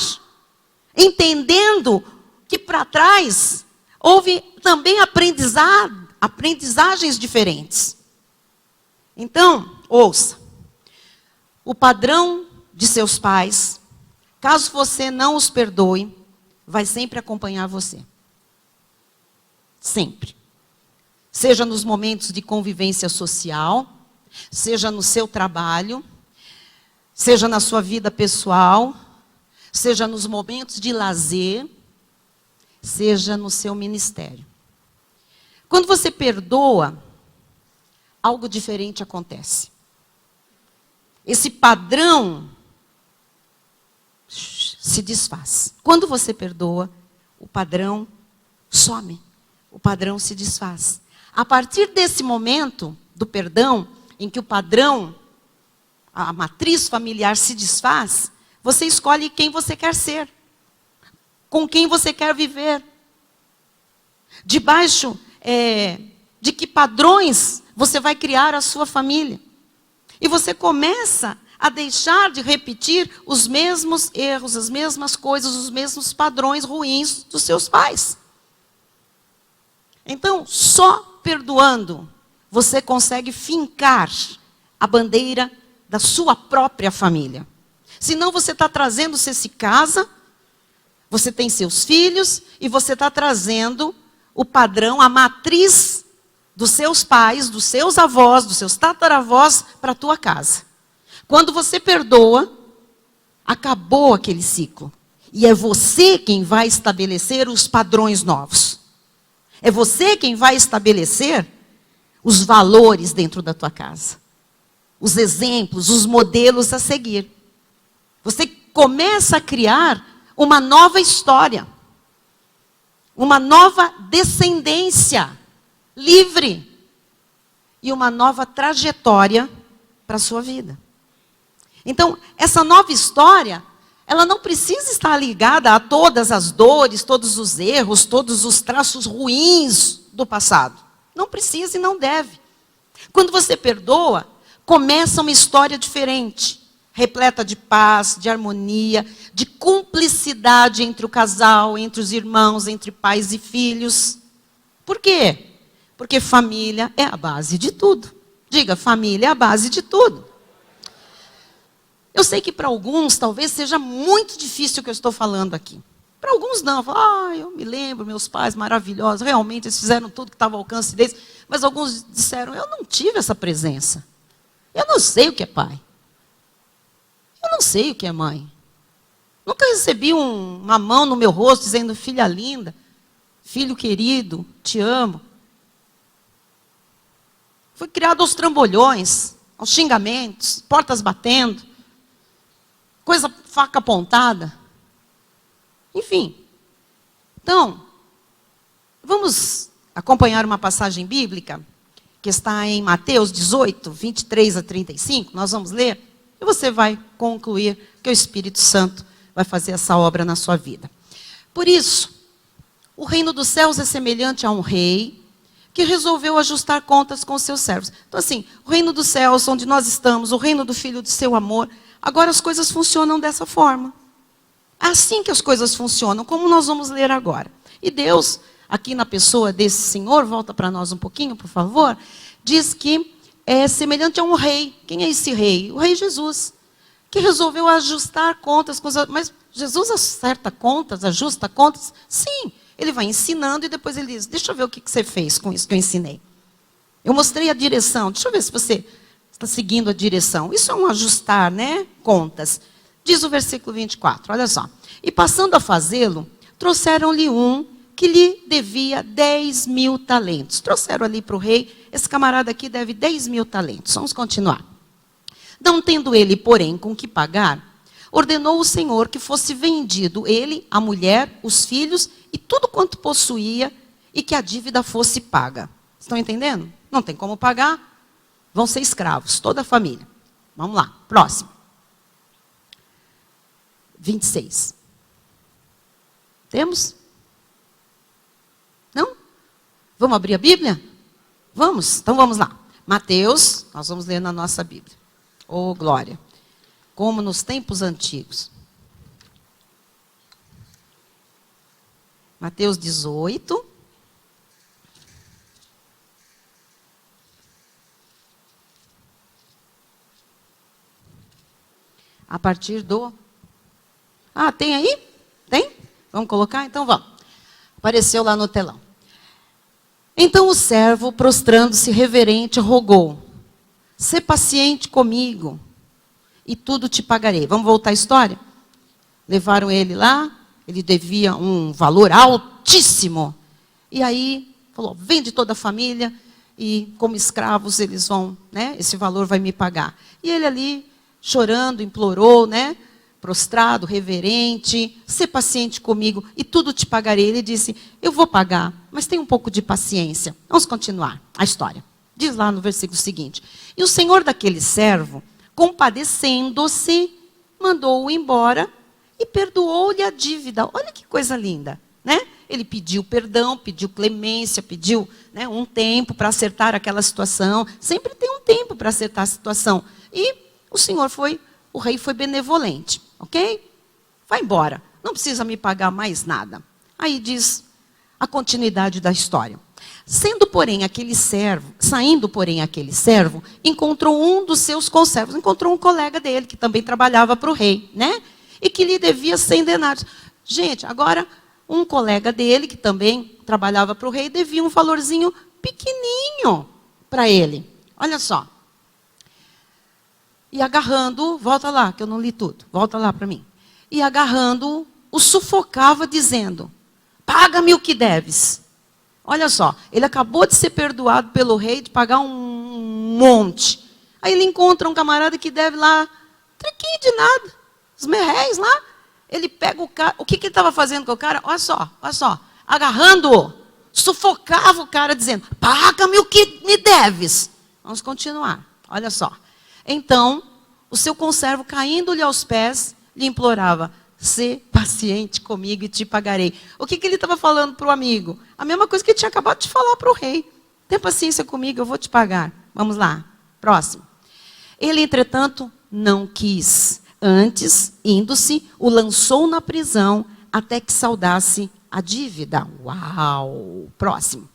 [SPEAKER 1] Entendendo que para trás houve também aprendizagens diferentes. Então, ouça. O padrão de seus pais, caso você não os perdoe, vai sempre acompanhar você. Sempre. Seja nos momentos de convivência social, seja no seu trabalho, seja na sua vida pessoal, seja nos momentos de lazer, seja no seu ministério. Quando você perdoa, algo diferente acontece. Esse padrão se desfaz. Quando você perdoa, o padrão some. O padrão se desfaz. A partir desse momento do perdão, em que o padrão, a matriz familiar se desfaz, você escolhe quem você quer ser. Com quem você quer viver. Debaixo de que padrões você vai criar a sua família. E você começa a deixar de repetir os mesmos erros, as mesmas coisas, os mesmos padrões ruins dos seus pais. Então, só perdoando, você consegue fincar a bandeira da sua própria família. Senão você está trazendo, você se casa, você tem seus filhos, e você está trazendo o padrão, a matriz dos seus pais, dos seus avós, dos seus tataravós para a tua casa. Quando você perdoa, acabou aquele ciclo. E é você quem vai estabelecer os padrões novos. É você quem vai estabelecer os valores dentro da tua casa. Os exemplos, os modelos a seguir. Você começa a criar uma nova história. Uma nova descendência livre. E uma nova trajetória para a sua vida. Então, essa nova história, ela não precisa estar ligada a todas as dores, todos os erros, todos os traços ruins do passado. Não precisa e não deve. Quando você perdoa, começa uma história diferente, repleta de paz, de harmonia, de cumplicidade entre o casal, entre os irmãos, entre pais e filhos. Por quê? Porque família é a base de tudo. Diga, família é a base de tudo. Eu sei que para alguns talvez seja muito difícil o que eu estou falando aqui. Para alguns não. Eu me lembro, meus pais maravilhosos, realmente eles fizeram tudo que estava ao alcance deles. Mas alguns disseram, eu não tive essa presença. Eu não sei o que é pai. Eu não sei o que é mãe. Nunca recebi uma mão no meu rosto dizendo, filha linda, filho querido, te amo. Fui criado aos trambolhões, aos xingamentos, portas batendo. Coisa, faca apontada. Enfim. Então, vamos acompanhar uma passagem bíblica que está em Mateus 18, 23 a 35. Nós vamos ler e você vai concluir que o Espírito Santo vai fazer essa obra na sua vida. Por isso, o reino dos céus é semelhante a um rei que resolveu ajustar contas com os seus servos. Então assim, o reino dos céus, onde nós estamos, o reino do Filho do seu amor, agora as coisas funcionam dessa forma. É assim que as coisas funcionam, como nós vamos ler agora. E Deus, aqui na pessoa desse senhor, volta para nós um pouquinho, por favor, diz que é semelhante a um rei. Quem é esse rei? O rei Jesus, que resolveu ajustar contas com os... Mas Jesus acerta contas, ajusta contas? Sim, ele vai ensinando e depois ele diz, deixa eu ver o que você fez com isso que eu ensinei. Eu mostrei a direção, deixa eu ver se você está seguindo a direção. Isso é um ajustar, né? Contas. Diz o versículo 24, olha só. E passando a fazê-lo, trouxeram-lhe um que lhe devia 10.000 talentos. Trouxeram ali para o rei, esse camarada aqui deve 10.000 talentos. Vamos continuar. Não tendo ele, porém, com que pagar, ordenou o Senhor que fosse vendido ele, a mulher, os filhos e tudo quanto possuía, e que a dívida fosse paga. Estão entendendo? Não tem como pagar, vão ser escravos, toda a família. Vamos lá, próximo. 26. Temos? Não? Vamos abrir a Bíblia? Vamos? Então vamos lá. Mateus, nós vamos ler na nossa Bíblia. Oh, glória. Como nos tempos antigos. Mateus 18. A partir do... Ah, tem aí? Tem? Vamos colocar? Então vamos. Apareceu lá no telão. Então o servo, prostrando-se reverente, rogou: sê paciente comigo, e tudo te pagarei. Vamos voltar à história? Levaram ele lá, ele devia um valor altíssimo. E aí, falou, vende toda a família, e como escravos eles vão, né? Esse valor vai me pagar. E ele ali, chorando, implorou, né? Prostrado, reverente, sê paciente comigo, e tudo te pagarei. Ele disse, eu vou pagar, mas tem um pouco de paciência. Vamos continuar a história. Diz lá no versículo seguinte. E o senhor daquele servo, compadecendo-se, mandou-o embora e perdoou-lhe a dívida. Olha que coisa linda, né? Ele pediu perdão, pediu clemência, pediu, né, um tempo para acertar aquela situação. Sempre tem um tempo para acertar a situação. E o rei foi benevolente, ok? Vai embora, não precisa me pagar mais nada. Aí diz a continuidade da história. Saindo, porém, aquele servo, encontrou um dos seus conservos, encontrou um colega dele, que também trabalhava para o rei, né? E que lhe devia 100 denários. Gente, agora, um colega dele, que também trabalhava para o rei, devia um valorzinho pequenininho para ele. Olha só. E agarrando, volta lá, que eu não li tudo, volta lá para mim. E agarrando, o sufocava, dizendo, paga-me o que deves. Olha só, ele acabou de ser perdoado pelo rei, de pagar um monte. Aí ele encontra um camarada que deve lá, trequinho de nada, os merréis lá. Ele pega o cara, o que ele estava fazendo com o cara? Olha só, agarrando-o, sufocava o cara, dizendo, paga-me o que me deves. Vamos continuar, olha só. Então, o seu conservo, caindo-lhe aos pés, lhe implorava, sê paciente comigo e te pagarei. O que ele estava falando para o amigo? A mesma coisa que ele tinha acabado de falar para o rei. Tenha paciência comigo, eu vou te pagar. Vamos lá, próximo. Ele, entretanto, não quis. Antes, indo-se, o lançou na prisão até que saudasse a dívida. Uau! Próximo.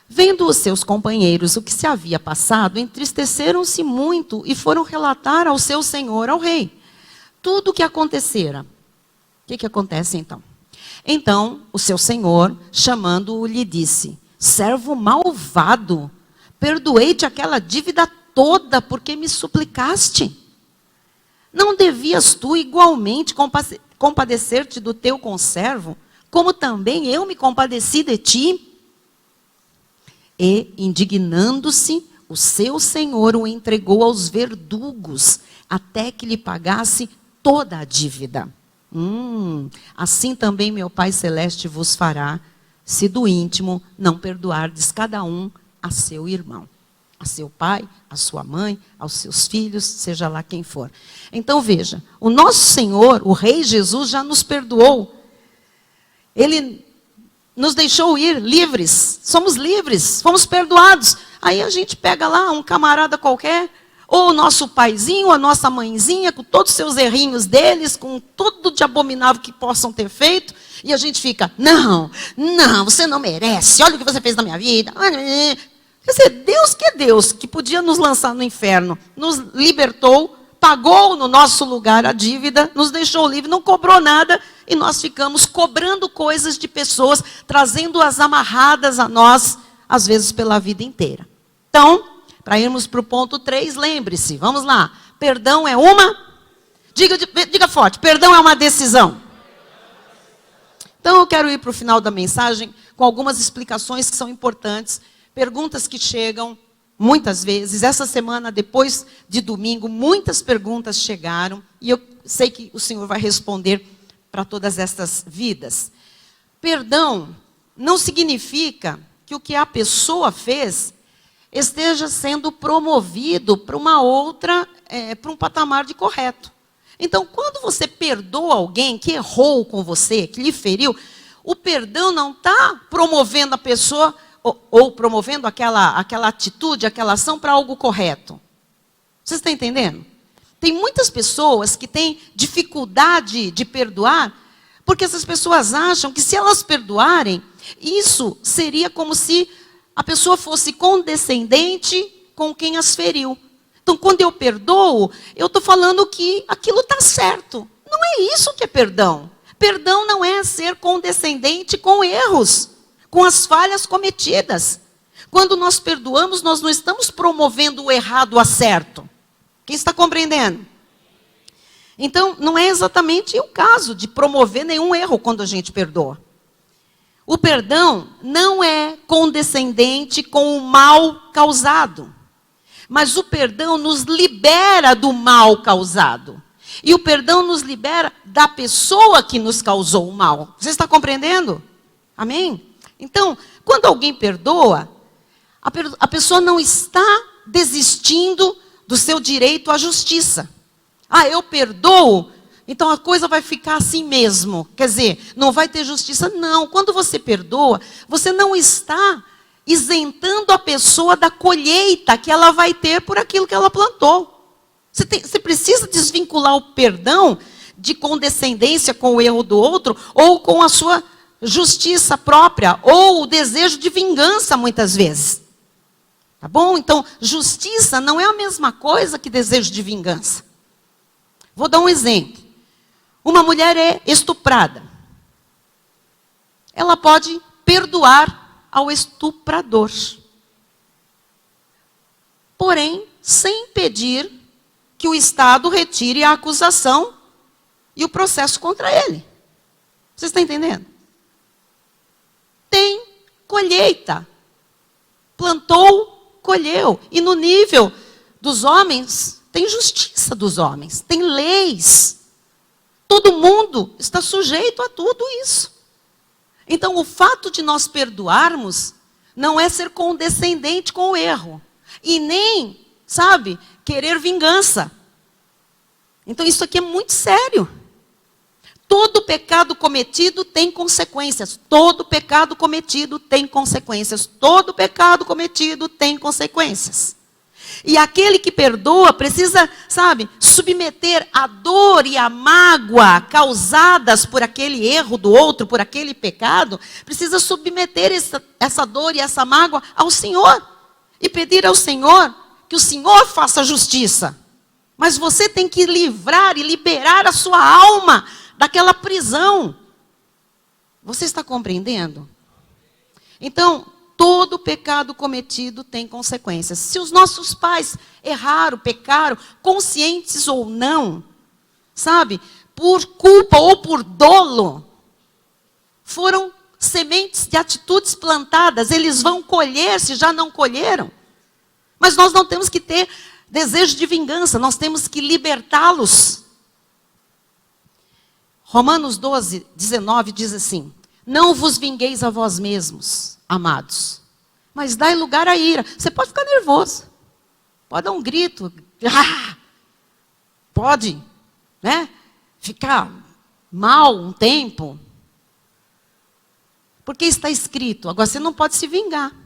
[SPEAKER 1] Vendo os seus companheiros o que se havia passado, entristeceram-se muito e foram relatar ao seu senhor, ao rei, tudo o que acontecera. O que acontece então? Então, o seu senhor, chamando-o, lhe disse, servo malvado, perdoei-te aquela dívida toda porque me suplicaste. Não devias tu igualmente compadecer-te do teu conservo, como também eu me compadeci de ti? E, indignando-se, o seu senhor o entregou aos verdugos, até que lhe pagasse toda a dívida. Assim também meu Pai Celeste vos fará, se do íntimo não perdoardes cada um a seu irmão. A seu pai, a sua mãe, aos seus filhos, seja lá quem for. Então veja, o nosso Senhor, o Rei Jesus, já nos perdoou. Ele nos deixou ir livres, somos livres, fomos perdoados. Aí a gente pega lá um camarada qualquer, ou o nosso paizinho, a nossa mãezinha, com todos os seus errinhos deles, com tudo de abominável que possam ter feito, e a gente fica, não, você não merece, olha o que você fez na minha vida. Quer dizer, Deus que é Deus, que podia nos lançar no inferno, nos libertou, pagou no nosso lugar a dívida, nos deixou livre, não cobrou nada, e nós ficamos cobrando coisas de pessoas, trazendo-as amarradas a nós, às vezes pela vida inteira. Então, para irmos para o ponto 3, lembre-se, vamos lá, perdão é uma, diga forte, perdão é uma decisão. Então eu quero ir para o final da mensagem com algumas explicações que são importantes, perguntas que chegam muitas vezes. Essa semana, depois de domingo, muitas perguntas chegaram. E eu sei que o Senhor vai responder para todas essas vidas. Perdão não significa que o que a pessoa fez esteja sendo promovido para uma outra, para um patamar de correto. Então, quando você perdoa alguém que errou com você, que lhe feriu, o perdão não está promovendo a pessoa ou promovendo aquela atitude, aquela ação para algo correto. Vocês estão entendendo? Tem muitas pessoas que têm dificuldade de perdoar, porque essas pessoas acham que se elas perdoarem, isso seria como se a pessoa fosse condescendente com quem as feriu. Então, quando eu perdoo, eu estou falando que aquilo está certo. Não é isso que é perdão. Perdão não é ser condescendente com erros, com as falhas cometidas. Quando nós perdoamos, nós não estamos promovendo o errado a certo. Quem está compreendendo? Então, não é exatamente o caso de promover nenhum erro quando a gente perdoa. O perdão não é condescendente com o mal causado. Mas o perdão nos libera do mal causado. E o perdão nos libera da pessoa que nos causou o mal. Você está compreendendo? Amém? Então, quando alguém perdoa, a pessoa não está desistindo do seu direito à justiça. Ah, eu perdoo, então a coisa vai ficar assim mesmo. Quer dizer, não vai ter justiça. Não, quando você perdoa, você não está isentando a pessoa da colheita que ela vai ter por aquilo que ela plantou. Você precisa desvincular o perdão de condescendência com o erro do outro, ou com a sua justiça própria, ou o desejo de vingança, muitas vezes. Tá bom? Então, justiça não é a mesma coisa que desejo de vingança. Vou dar um exemplo. Uma mulher é estuprada. Ela pode perdoar ao estuprador. Porém, sem impedir que o Estado retire a acusação e o processo contra ele. Você está entendendo? Tem colheita. Plantou, colheu. E no nível dos homens, tem justiça dos homens, tem leis. Todo mundo está sujeito a tudo isso. Então, o fato de nós perdoarmos não é ser condescendente com o erro. E nem, sabe, querer vingança. Então, isso aqui é muito sério. Todo pecado cometido tem consequências. Todo pecado cometido tem consequências. Todo pecado cometido tem consequências. E aquele que perdoa precisa, sabe, submeter a dor e a mágoa causadas por aquele erro do outro, por aquele pecado, precisa submeter essa dor e essa mágoa ao Senhor. E pedir ao Senhor que o Senhor faça justiça. Mas você tem que livrar e liberar a sua alma daquela prisão. Você está compreendendo? Então, todo pecado cometido tem consequências. Se os nossos pais erraram, pecaram, conscientes ou não, sabe, por culpa ou por dolo, foram sementes de atitudes plantadas, eles vão colher se já não colheram. Mas nós não temos que ter desejo de vingança, nós temos que libertá-los. Romanos 12, 19 diz assim: não vos vingueis a vós mesmos, amados, mas dai lugar à ira. Você pode ficar nervoso, pode dar um grito, pode, né, ficar mal um tempo, porque está escrito. Agora você não pode se vingar.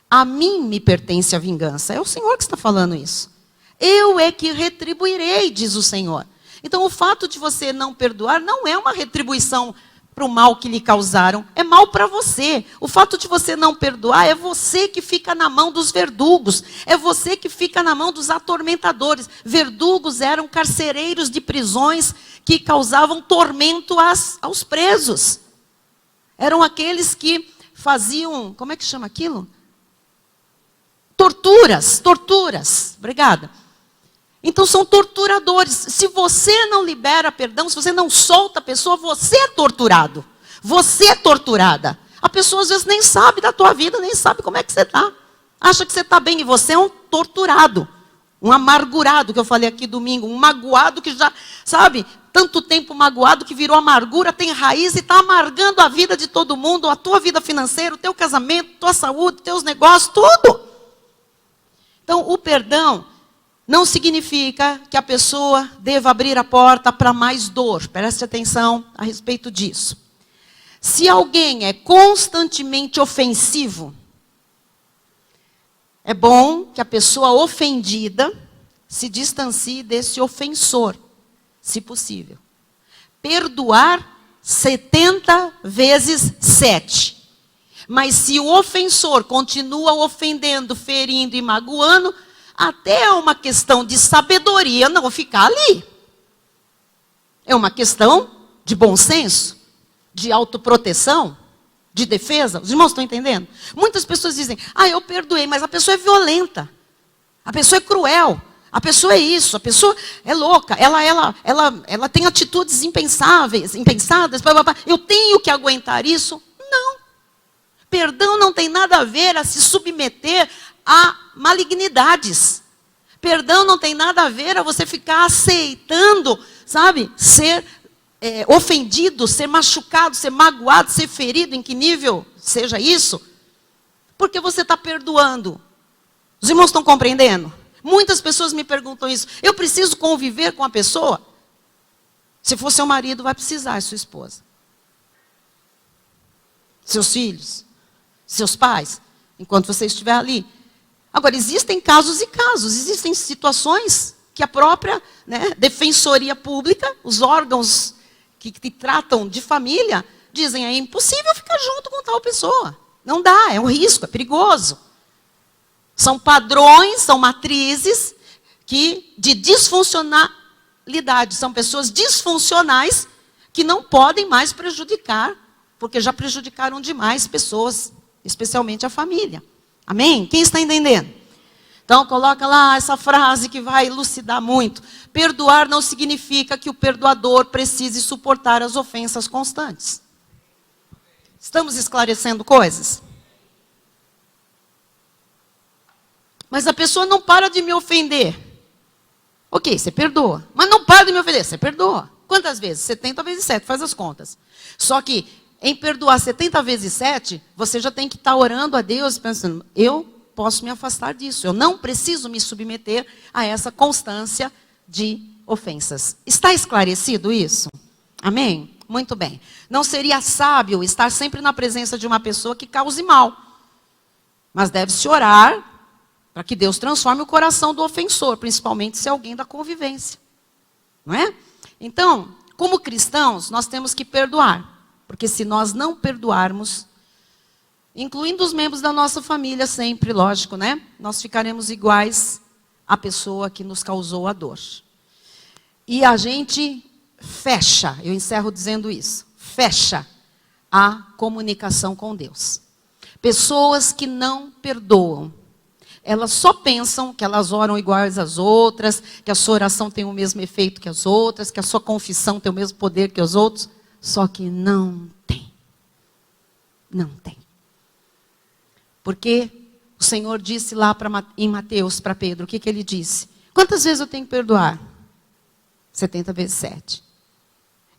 [SPEAKER 1] A mim me pertence a vingança. É o Senhor que está falando isso. Eu é que retribuirei, diz o Senhor. Então, o fato de você não perdoar não é uma retribuição para o mal que lhe causaram. É mal para você. O fato de você não perdoar é você que fica na mão dos verdugos. É você que fica na mão dos atormentadores. Verdugos eram carcereiros de prisões que causavam tormento aos presos. Eram aqueles que faziam, como é que chama aquilo? Torturas. Obrigada. Então são torturadores. Se você não libera perdão, se você não solta a pessoa, você é torturado. Você é torturada. A pessoa às vezes nem sabe da tua vida, nem sabe como é que você está. Acha que você está bem e você é um torturado. Um amargurado, que eu falei aqui domingo. Um magoado que já, sabe, tanto tempo magoado que virou amargura, tem raiz e está amargando a vida de todo mundo, a tua vida financeira, o teu casamento, tua saúde, teus negócios, tudo. Então, o perdão não significa que a pessoa deva abrir a porta para mais dor. Preste atenção a respeito disso. Se alguém é constantemente ofensivo, é bom que a pessoa ofendida se distancie desse ofensor, se possível. Perdoar 70 vezes 7. Mas se o ofensor continua ofendendo, ferindo e magoando, até é uma questão de sabedoria não ficar ali. É uma questão de bom senso, de autoproteção, de defesa. Os irmãos estão entendendo? Muitas pessoas dizem, eu perdoei, mas a pessoa é violenta. A pessoa é cruel. A pessoa é isso, a pessoa é louca. Ela tem atitudes impensadas. Eu tenho que aguentar isso? Não. Perdão não tem nada a ver a se submeter a malignidades. Perdão não tem nada a ver a você ficar aceitando, sabe, ser ofendido, ser machucado, ser magoado, ser ferido, em que nível seja isso, porque você está perdoando. Os irmãos estão compreendendo? Muitas pessoas me perguntam isso. Eu preciso conviver com a pessoa? Se for seu marido, vai precisar, é sua esposa. Seus filhos, seus pais, enquanto você estiver ali. Agora, existem casos e casos, existem situações que a própria defensoria pública, os órgãos que tratam de família, dizem, é impossível ficar junto com tal pessoa. Não dá, é um risco, é perigoso. São padrões, são matrizes de disfuncionalidade. São pessoas disfuncionais que não podem mais prejudicar, porque já prejudicaram demais pessoas, especialmente a família. Amém? Quem está entendendo? Então, coloca lá essa frase que vai elucidar muito. Perdoar não significa que o perdoador precise suportar as ofensas constantes. Estamos esclarecendo coisas? Mas a pessoa não para de me ofender. Ok, você perdoa. Mas não para de me ofender, você perdoa. Quantas vezes? 70 vezes 7, faz as contas. Só que, em perdoar 70 vezes 7, você já tem que estar orando a Deus, pensando, eu posso me afastar disso. Eu não preciso me submeter a essa constância de ofensas. Está esclarecido isso? Amém? Muito bem. Não seria sábio estar sempre na presença de uma pessoa que cause mal. Mas deve-se orar para que Deus transforme o coração do ofensor, principalmente se é alguém da convivência. Não é? Então, como cristãos, nós temos que perdoar. Porque se nós não perdoarmos, incluindo os membros da nossa família sempre, lógico, né? Nós ficaremos iguais à pessoa que nos causou a dor. E a gente fecha, eu encerro dizendo isso, fecha a comunicação com Deus. Pessoas que não perdoam, elas só pensam que elas oram iguais às outras, que a sua oração tem o mesmo efeito que as outras, que a sua confissão tem o mesmo poder que os outros, só que não tem. Não tem. Porque o Senhor disse lá em Mateus para Pedro, o que ele disse? Quantas vezes eu tenho que perdoar? 70 vezes 7.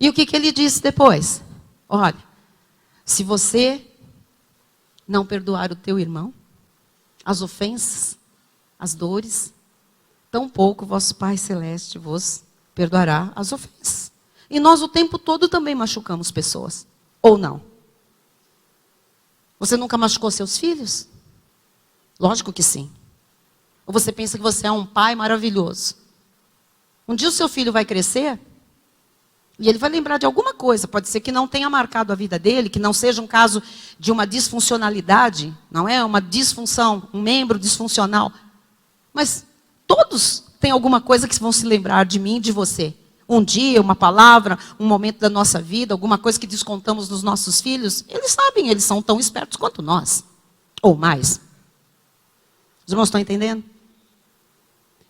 [SPEAKER 1] E o que ele disse depois? Olha, se você não perdoar o teu irmão, as ofensas, as dores, tampouco vosso Pai Celeste vos perdoará as ofensas. E nós o tempo todo também machucamos pessoas. Ou não? Você nunca machucou seus filhos? Lógico que sim. Ou você pensa que você é um pai maravilhoso? Um dia o seu filho vai crescer e ele vai lembrar de alguma coisa. Pode ser que não tenha marcado a vida dele, que não seja um caso de uma disfuncionalidade, não é? Uma disfunção, um membro disfuncional. Mas todos têm alguma coisa que vão se lembrar de mim e de você. Um dia, uma palavra, um momento da nossa vida, alguma coisa que descontamos nos nossos filhos. Eles sabem, eles são tão espertos quanto nós. Ou mais. Os irmãos estão entendendo?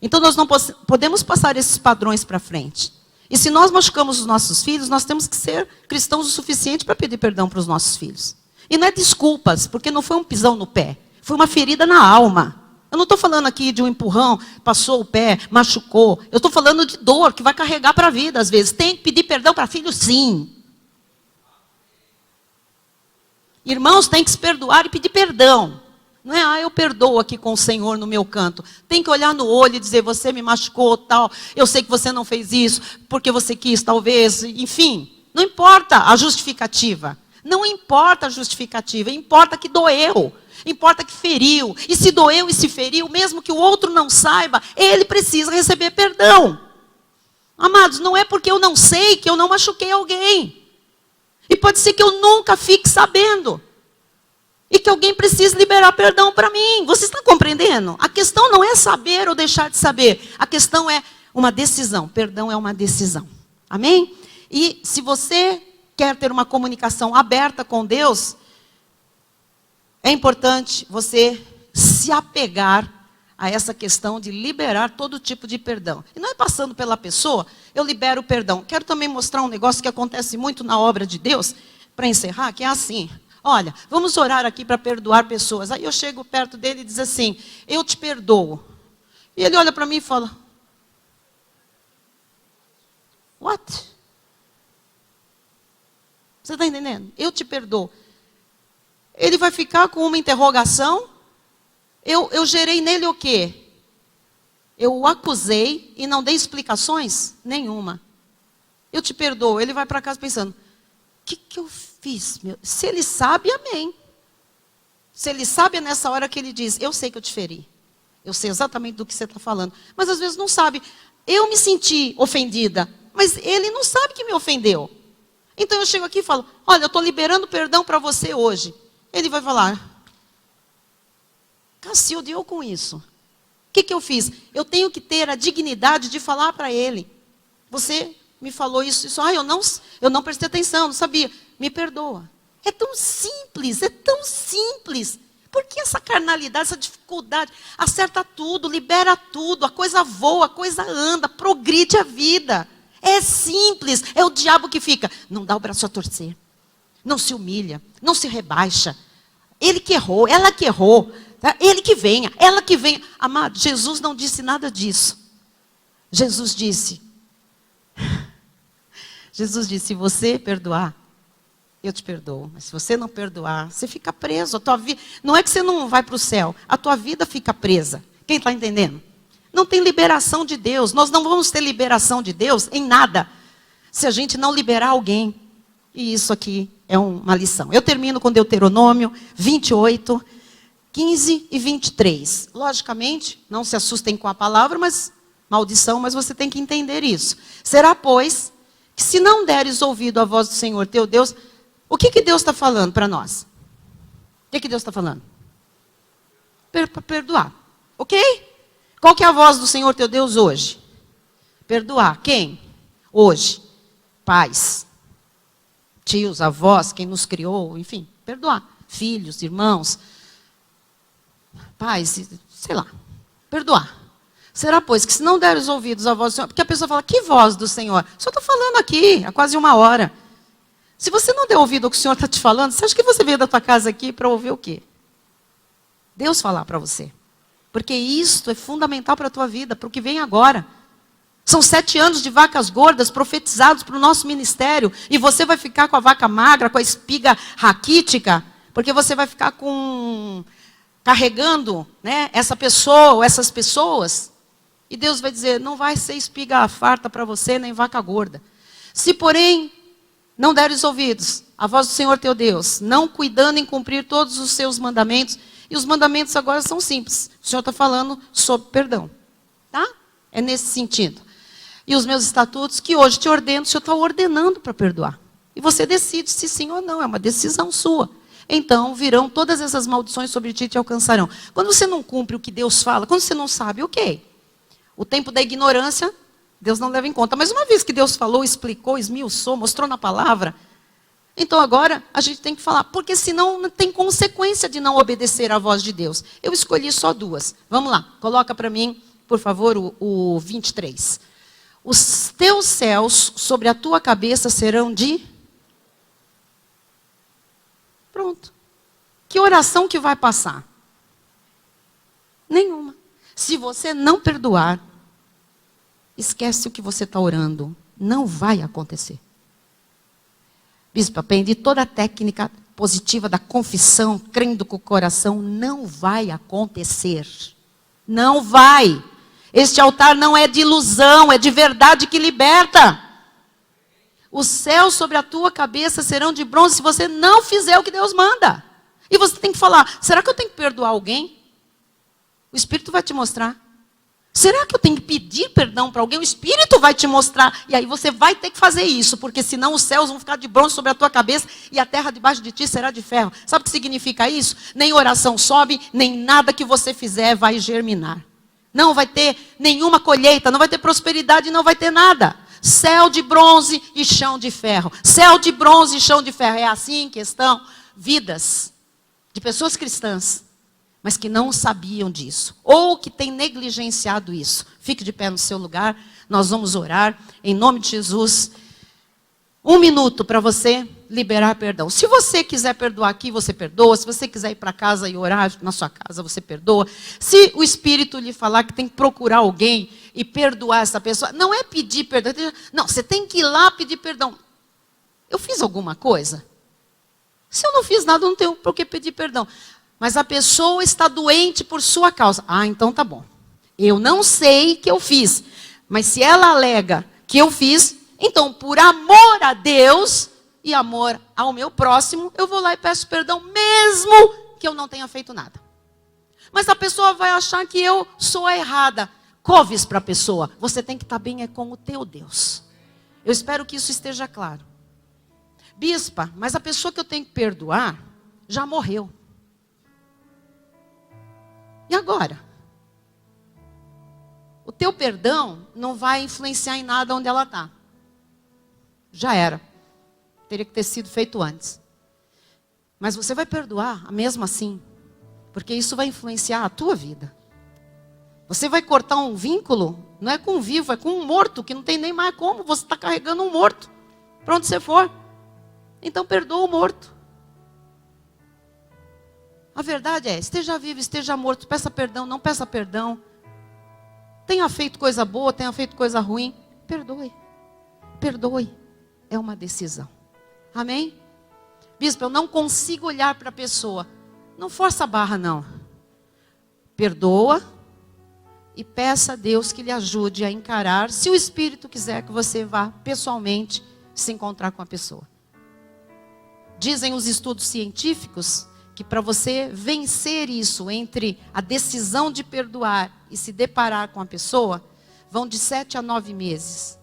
[SPEAKER 1] Então nós não podemos passar esses padrões para frente. E se nós machucamos os nossos filhos, nós temos que ser cristãos o suficiente para pedir perdão para os nossos filhos. E não é desculpas, porque não foi um pisão no pé. Foi uma ferida na alma. Eu não estou falando aqui de um empurrão, passou o pé, machucou. Eu estou falando de dor que vai carregar para a vida às vezes. Tem que pedir perdão para filho, sim. Irmãos, tem que se perdoar e pedir perdão. Não é, eu perdoo aqui com o Senhor no meu canto. Tem que olhar no olho e dizer, você me machucou, tal. Eu sei que você não fez isso, porque você quis, talvez. Enfim, não importa a justificativa. Não importa a justificativa, importa que doeu. Importa que feriu. E se doeu e se feriu, mesmo que o outro não saiba, ele precisa receber perdão. Amados, não é porque eu não sei que eu não machuquei alguém. E pode ser que eu nunca fique sabendo. E que alguém precise liberar perdão para mim. Você está compreendendo? A questão não é saber ou deixar de saber. A questão é uma decisão. Perdão é uma decisão. Amém? E se você quer ter uma comunicação aberta com Deus, é importante você se apegar a essa questão de liberar todo tipo de perdão. E não é passando pela pessoa, eu libero o perdão. Quero também mostrar um negócio que acontece muito na obra de Deus, para encerrar, que é assim. Olha, vamos orar aqui para perdoar pessoas. Aí eu chego perto dele e diz assim, eu te perdoo. E ele olha para mim e fala, what? Você está entendendo? Eu te perdoo. Ele vai ficar com uma interrogação. Eu gerei nele o quê? Eu o acusei e não dei explicações nenhuma. Eu te perdoo. Ele vai para casa pensando, o que eu fiz? Se ele sabe, amém. Se ele sabe, é nessa hora que ele diz, eu sei que eu te feri. Eu sei exatamente do que você está falando. Mas às vezes não sabe. Eu me senti ofendida, mas ele não sabe que me ofendeu. Então eu chego aqui e falo, olha, eu estou liberando perdão para você hoje. Ele vai falar, Cacilde, eu com isso. O que eu fiz? Eu tenho que ter a dignidade de falar para ele. Você me falou isso. Eu não prestei atenção, não sabia. Me perdoa. É tão simples, é tão simples. Por que essa carnalidade, essa dificuldade? Acerta tudo, libera tudo, a coisa voa, a coisa anda, progride a vida. É simples, é o diabo que fica. Não dá o braço a torcer. Não se humilha, não se rebaixa. Ele que errou, ela que errou. Tá? Ele que venha, ela que venha. Amado, Jesus não disse nada disso. Jesus disse, se você perdoar, eu te perdoo. Mas se você não perdoar, você fica preso. A tua vida, não é que você não vai para o céu, a tua vida fica presa. Quem está entendendo? Não tem liberação de Deus. Nós não vamos ter liberação de Deus em nada, se a gente não liberar alguém. E isso aqui é uma lição. Eu termino com Deuteronômio 28, 15 e 23. Logicamente, não se assustem com a palavra, maldição, mas você tem que entender isso. Será, pois, que se não deres ouvido à voz do Senhor teu Deus, o que Deus está falando para nós? O que Deus está falando? Para perdoar. Ok? Qual que é a voz do Senhor teu Deus hoje? Perdoar. Quem? Hoje. Pais. Tios, avós, quem nos criou, enfim, perdoar. Filhos, irmãos, pais, sei lá, perdoar. Será, pois, que se não deres ouvidos à voz do Senhor, porque a pessoa fala, que voz do Senhor? Só estou falando aqui, há quase 1 hora. Se você não der ouvido ao que o Senhor está te falando, você acha que você veio da tua casa aqui para ouvir o quê? Deus falar para você. Porque isto é fundamental para a tua vida, para o que vem agora. São 7 anos de vacas gordas profetizados para o nosso ministério. E você vai ficar com a vaca magra, com a espiga raquítica, porque você vai ficar carregando, né, essa pessoa ou essas pessoas. E Deus vai dizer, não vai ser espiga farta para você, nem vaca gorda. Se, porém, não deres ouvidos à voz do Senhor teu Deus, não cuidando em cumprir todos os seus mandamentos, e os mandamentos agora são simples. O Senhor está falando sobre perdão. Tá? É nesse sentido. E os meus estatutos que hoje te ordeno, o Senhor está ordenando para perdoar. E você decide se sim ou não, é uma decisão sua. Então virão todas essas maldições sobre ti e te alcançarão. Quando você não cumpre o que Deus fala, quando você não sabe, ok. O tempo da ignorância, Deus não leva em conta. Mas uma vez que Deus falou, explicou, esmiuçou, mostrou na palavra, então agora a gente tem que falar, porque senão não tem consequência de não obedecer à voz de Deus. Eu escolhi só 2. Vamos lá, coloca para mim, por favor, o 23. Os teus céus sobre a tua cabeça serão de... Pronto. Que oração que vai passar? Nenhuma. Se você não perdoar, esquece o que você está orando. Não vai acontecer. Bispo, aprendi toda a técnica positiva da confissão, crendo com o coração. Não vai acontecer. Não vai. Este altar não é de ilusão, é de verdade que liberta. Os céus sobre a tua cabeça serão de bronze se você não fizer o que Deus manda. E você tem que falar, será que eu tenho que perdoar alguém? O Espírito vai te mostrar. Será que eu tenho que pedir perdão para alguém? O Espírito vai te mostrar. E aí você vai ter que fazer isso, porque senão os céus vão ficar de bronze sobre a tua cabeça e a terra debaixo de ti será de ferro. Sabe o que significa isso? Nem oração sobe, nem nada que você fizer vai germinar. Não vai ter nenhuma colheita, não vai ter prosperidade, não vai ter nada. Céu de bronze e chão de ferro. Céu de bronze e chão de ferro. É assim que estão vidas de pessoas cristãs, mas que não sabiam disso, ou que têm negligenciado isso. Fique de pé no seu lugar, nós vamos orar, em nome de Jesus. 1 minuto para você liberar perdão. Se você quiser perdoar aqui, você perdoa. Se você quiser ir para casa e orar na sua casa, você perdoa. Se o Espírito lhe falar que tem que procurar alguém e perdoar essa pessoa, não é pedir perdão. Não, você tem que ir lá pedir perdão. Eu fiz alguma coisa? Se eu não fiz nada, eu não tenho por que pedir perdão. Mas a pessoa está doente por sua causa. Ah, então tá bom. Eu não sei que eu fiz. Mas se ela alega que eu fiz, então por amor a Deus e amor ao meu próximo, eu vou lá e peço perdão, mesmo que eu não tenha feito nada. Mas a pessoa vai achar que eu sou a errada. Coves para a pessoa. Você tem que estar bem com o teu Deus. Eu espero que isso esteja claro. Bispa, mas a pessoa que eu tenho que perdoar já morreu. E agora? O teu perdão não vai influenciar em nada onde ela está. Já era. Teria que ter sido feito antes. Mas você vai perdoar, mesmo assim. Porque isso vai influenciar a tua vida. Você vai cortar um vínculo, não é com um vivo, é com um morto, que não tem nem mais como. Você está carregando um morto. Para onde você for. Então perdoa o morto. A verdade é, esteja vivo, esteja morto, peça perdão, não peça perdão. Tenha feito coisa boa, tenha feito coisa ruim, perdoe. Perdoe. É uma decisão. Amém? Bispo, eu não consigo olhar para a pessoa. Não força a barra, não. Perdoa e peça a Deus que lhe ajude a encarar, se o Espírito quiser que você vá pessoalmente se encontrar com a pessoa. Dizem os estudos científicos que para você vencer isso entre a decisão de perdoar e se deparar com a pessoa, vão de 7 a 9 meses.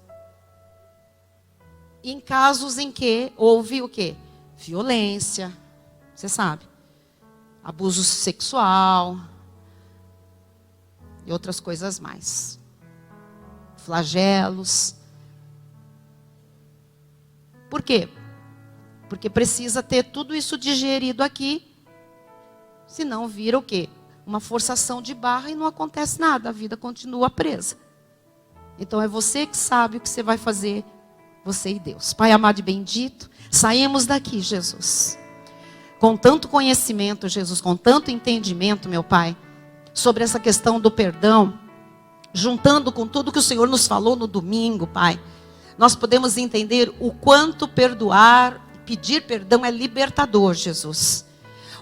[SPEAKER 1] Em casos em que houve o quê? Violência, você sabe, abuso sexual e outras coisas mais. Flagelos. Por quê? Porque precisa ter tudo isso digerido aqui. Senão vira o quê? Uma forçação de barra e não acontece nada. A vida continua presa. Então é você que sabe o que você vai fazer. Você e Deus. Pai amado e bendito. Saímos daqui, Jesus. Com tanto conhecimento, Jesus. Com tanto entendimento, meu Pai. Sobre essa questão do perdão. Juntando com tudo que o Senhor nos falou no domingo, Pai. Nós podemos entender o quanto perdoar, pedir perdão é libertador, Jesus.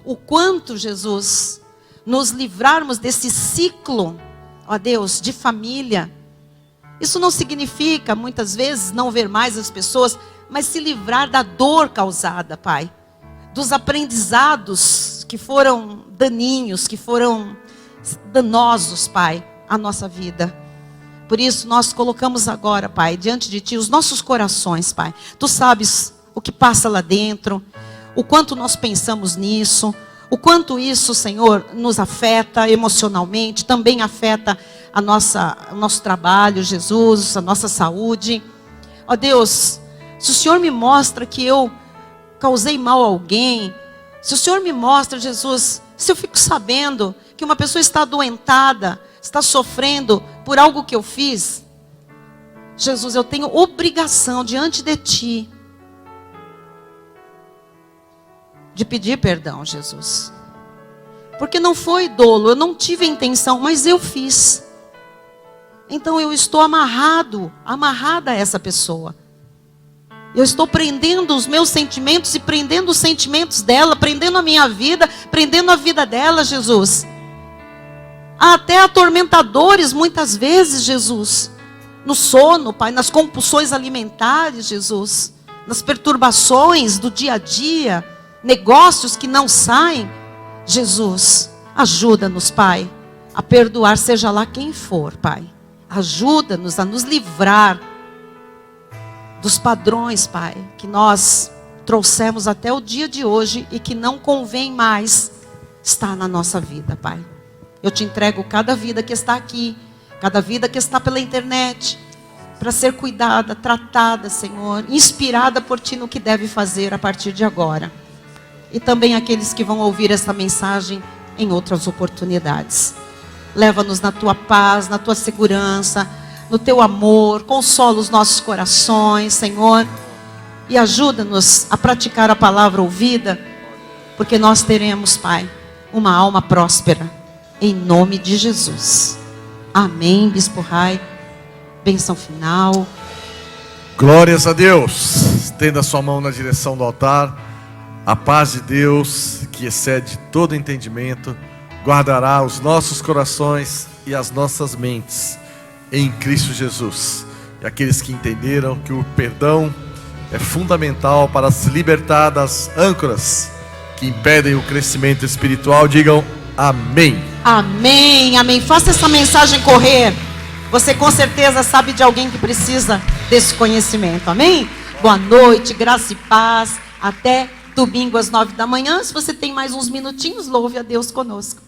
[SPEAKER 1] O quanto, Jesus, nos livrarmos desse ciclo, ó Deus, de família. Isso não significa, muitas vezes, não ver mais as pessoas, mas se livrar da dor causada, Pai. Dos aprendizados que foram daninhos, que foram danosos, Pai, à nossa vida. Por isso, nós colocamos agora, Pai, diante de Ti, os nossos corações, Pai. Tu sabes o que passa lá dentro, o quanto nós pensamos nisso, o quanto isso, Senhor, nos afeta emocionalmente, também afeta o nosso trabalho, Jesus, a nossa saúde. Ó Deus, se o Senhor me mostra que eu causei mal a alguém, se o Senhor me mostra, Jesus, se eu fico sabendo que uma pessoa está adoentada, está sofrendo por algo que eu fiz, Jesus, eu tenho obrigação diante de Ti de pedir perdão, Jesus. Porque não foi dolo, eu não tive a intenção, mas eu fiz. Então eu estou amarrada a essa pessoa. Eu estou prendendo os meus sentimentos e prendendo os sentimentos dela, prendendo a minha vida, prendendo a vida dela, Jesus. Há até atormentadores muitas vezes, Jesus. No sono, Pai, nas compulsões alimentares, Jesus. Nas perturbações do dia a dia, negócios que não saem. Jesus, ajuda-nos, Pai, a perdoar seja lá quem for, Pai. Ajuda-nos a nos livrar dos padrões, Pai, que nós trouxemos até o dia de hoje e que não convém mais estar na nossa vida, Pai. Eu te entrego cada vida que está aqui, cada vida que está pela internet, para ser cuidada, tratada, Senhor, inspirada por Ti no que deve fazer a partir de agora. E também aqueles que vão ouvir essa mensagem em outras oportunidades. Leva-nos na Tua paz, na Tua segurança, no Teu amor, consola os nossos corações, Senhor, e ajuda-nos a praticar a palavra ouvida, porque nós teremos, Pai, uma alma próspera, em nome de Jesus. Amém, Bispo Rai. Bênção final.
[SPEAKER 2] Glórias a Deus. Estenda a sua mão na direção do altar. A paz de Deus, que excede todo entendimento, guardará os nossos corações e as nossas mentes em Cristo Jesus. E aqueles que entenderam que o perdão é fundamental para se libertar das âncoras que impedem o crescimento espiritual, digam amém.
[SPEAKER 1] Amém, amém. Faça essa mensagem correr. Você com certeza sabe de alguém que precisa desse conhecimento. Amém? Boa noite, graça e paz. Até domingo às 9 da manhã. Se você tem mais uns minutinhos, louve a Deus conosco.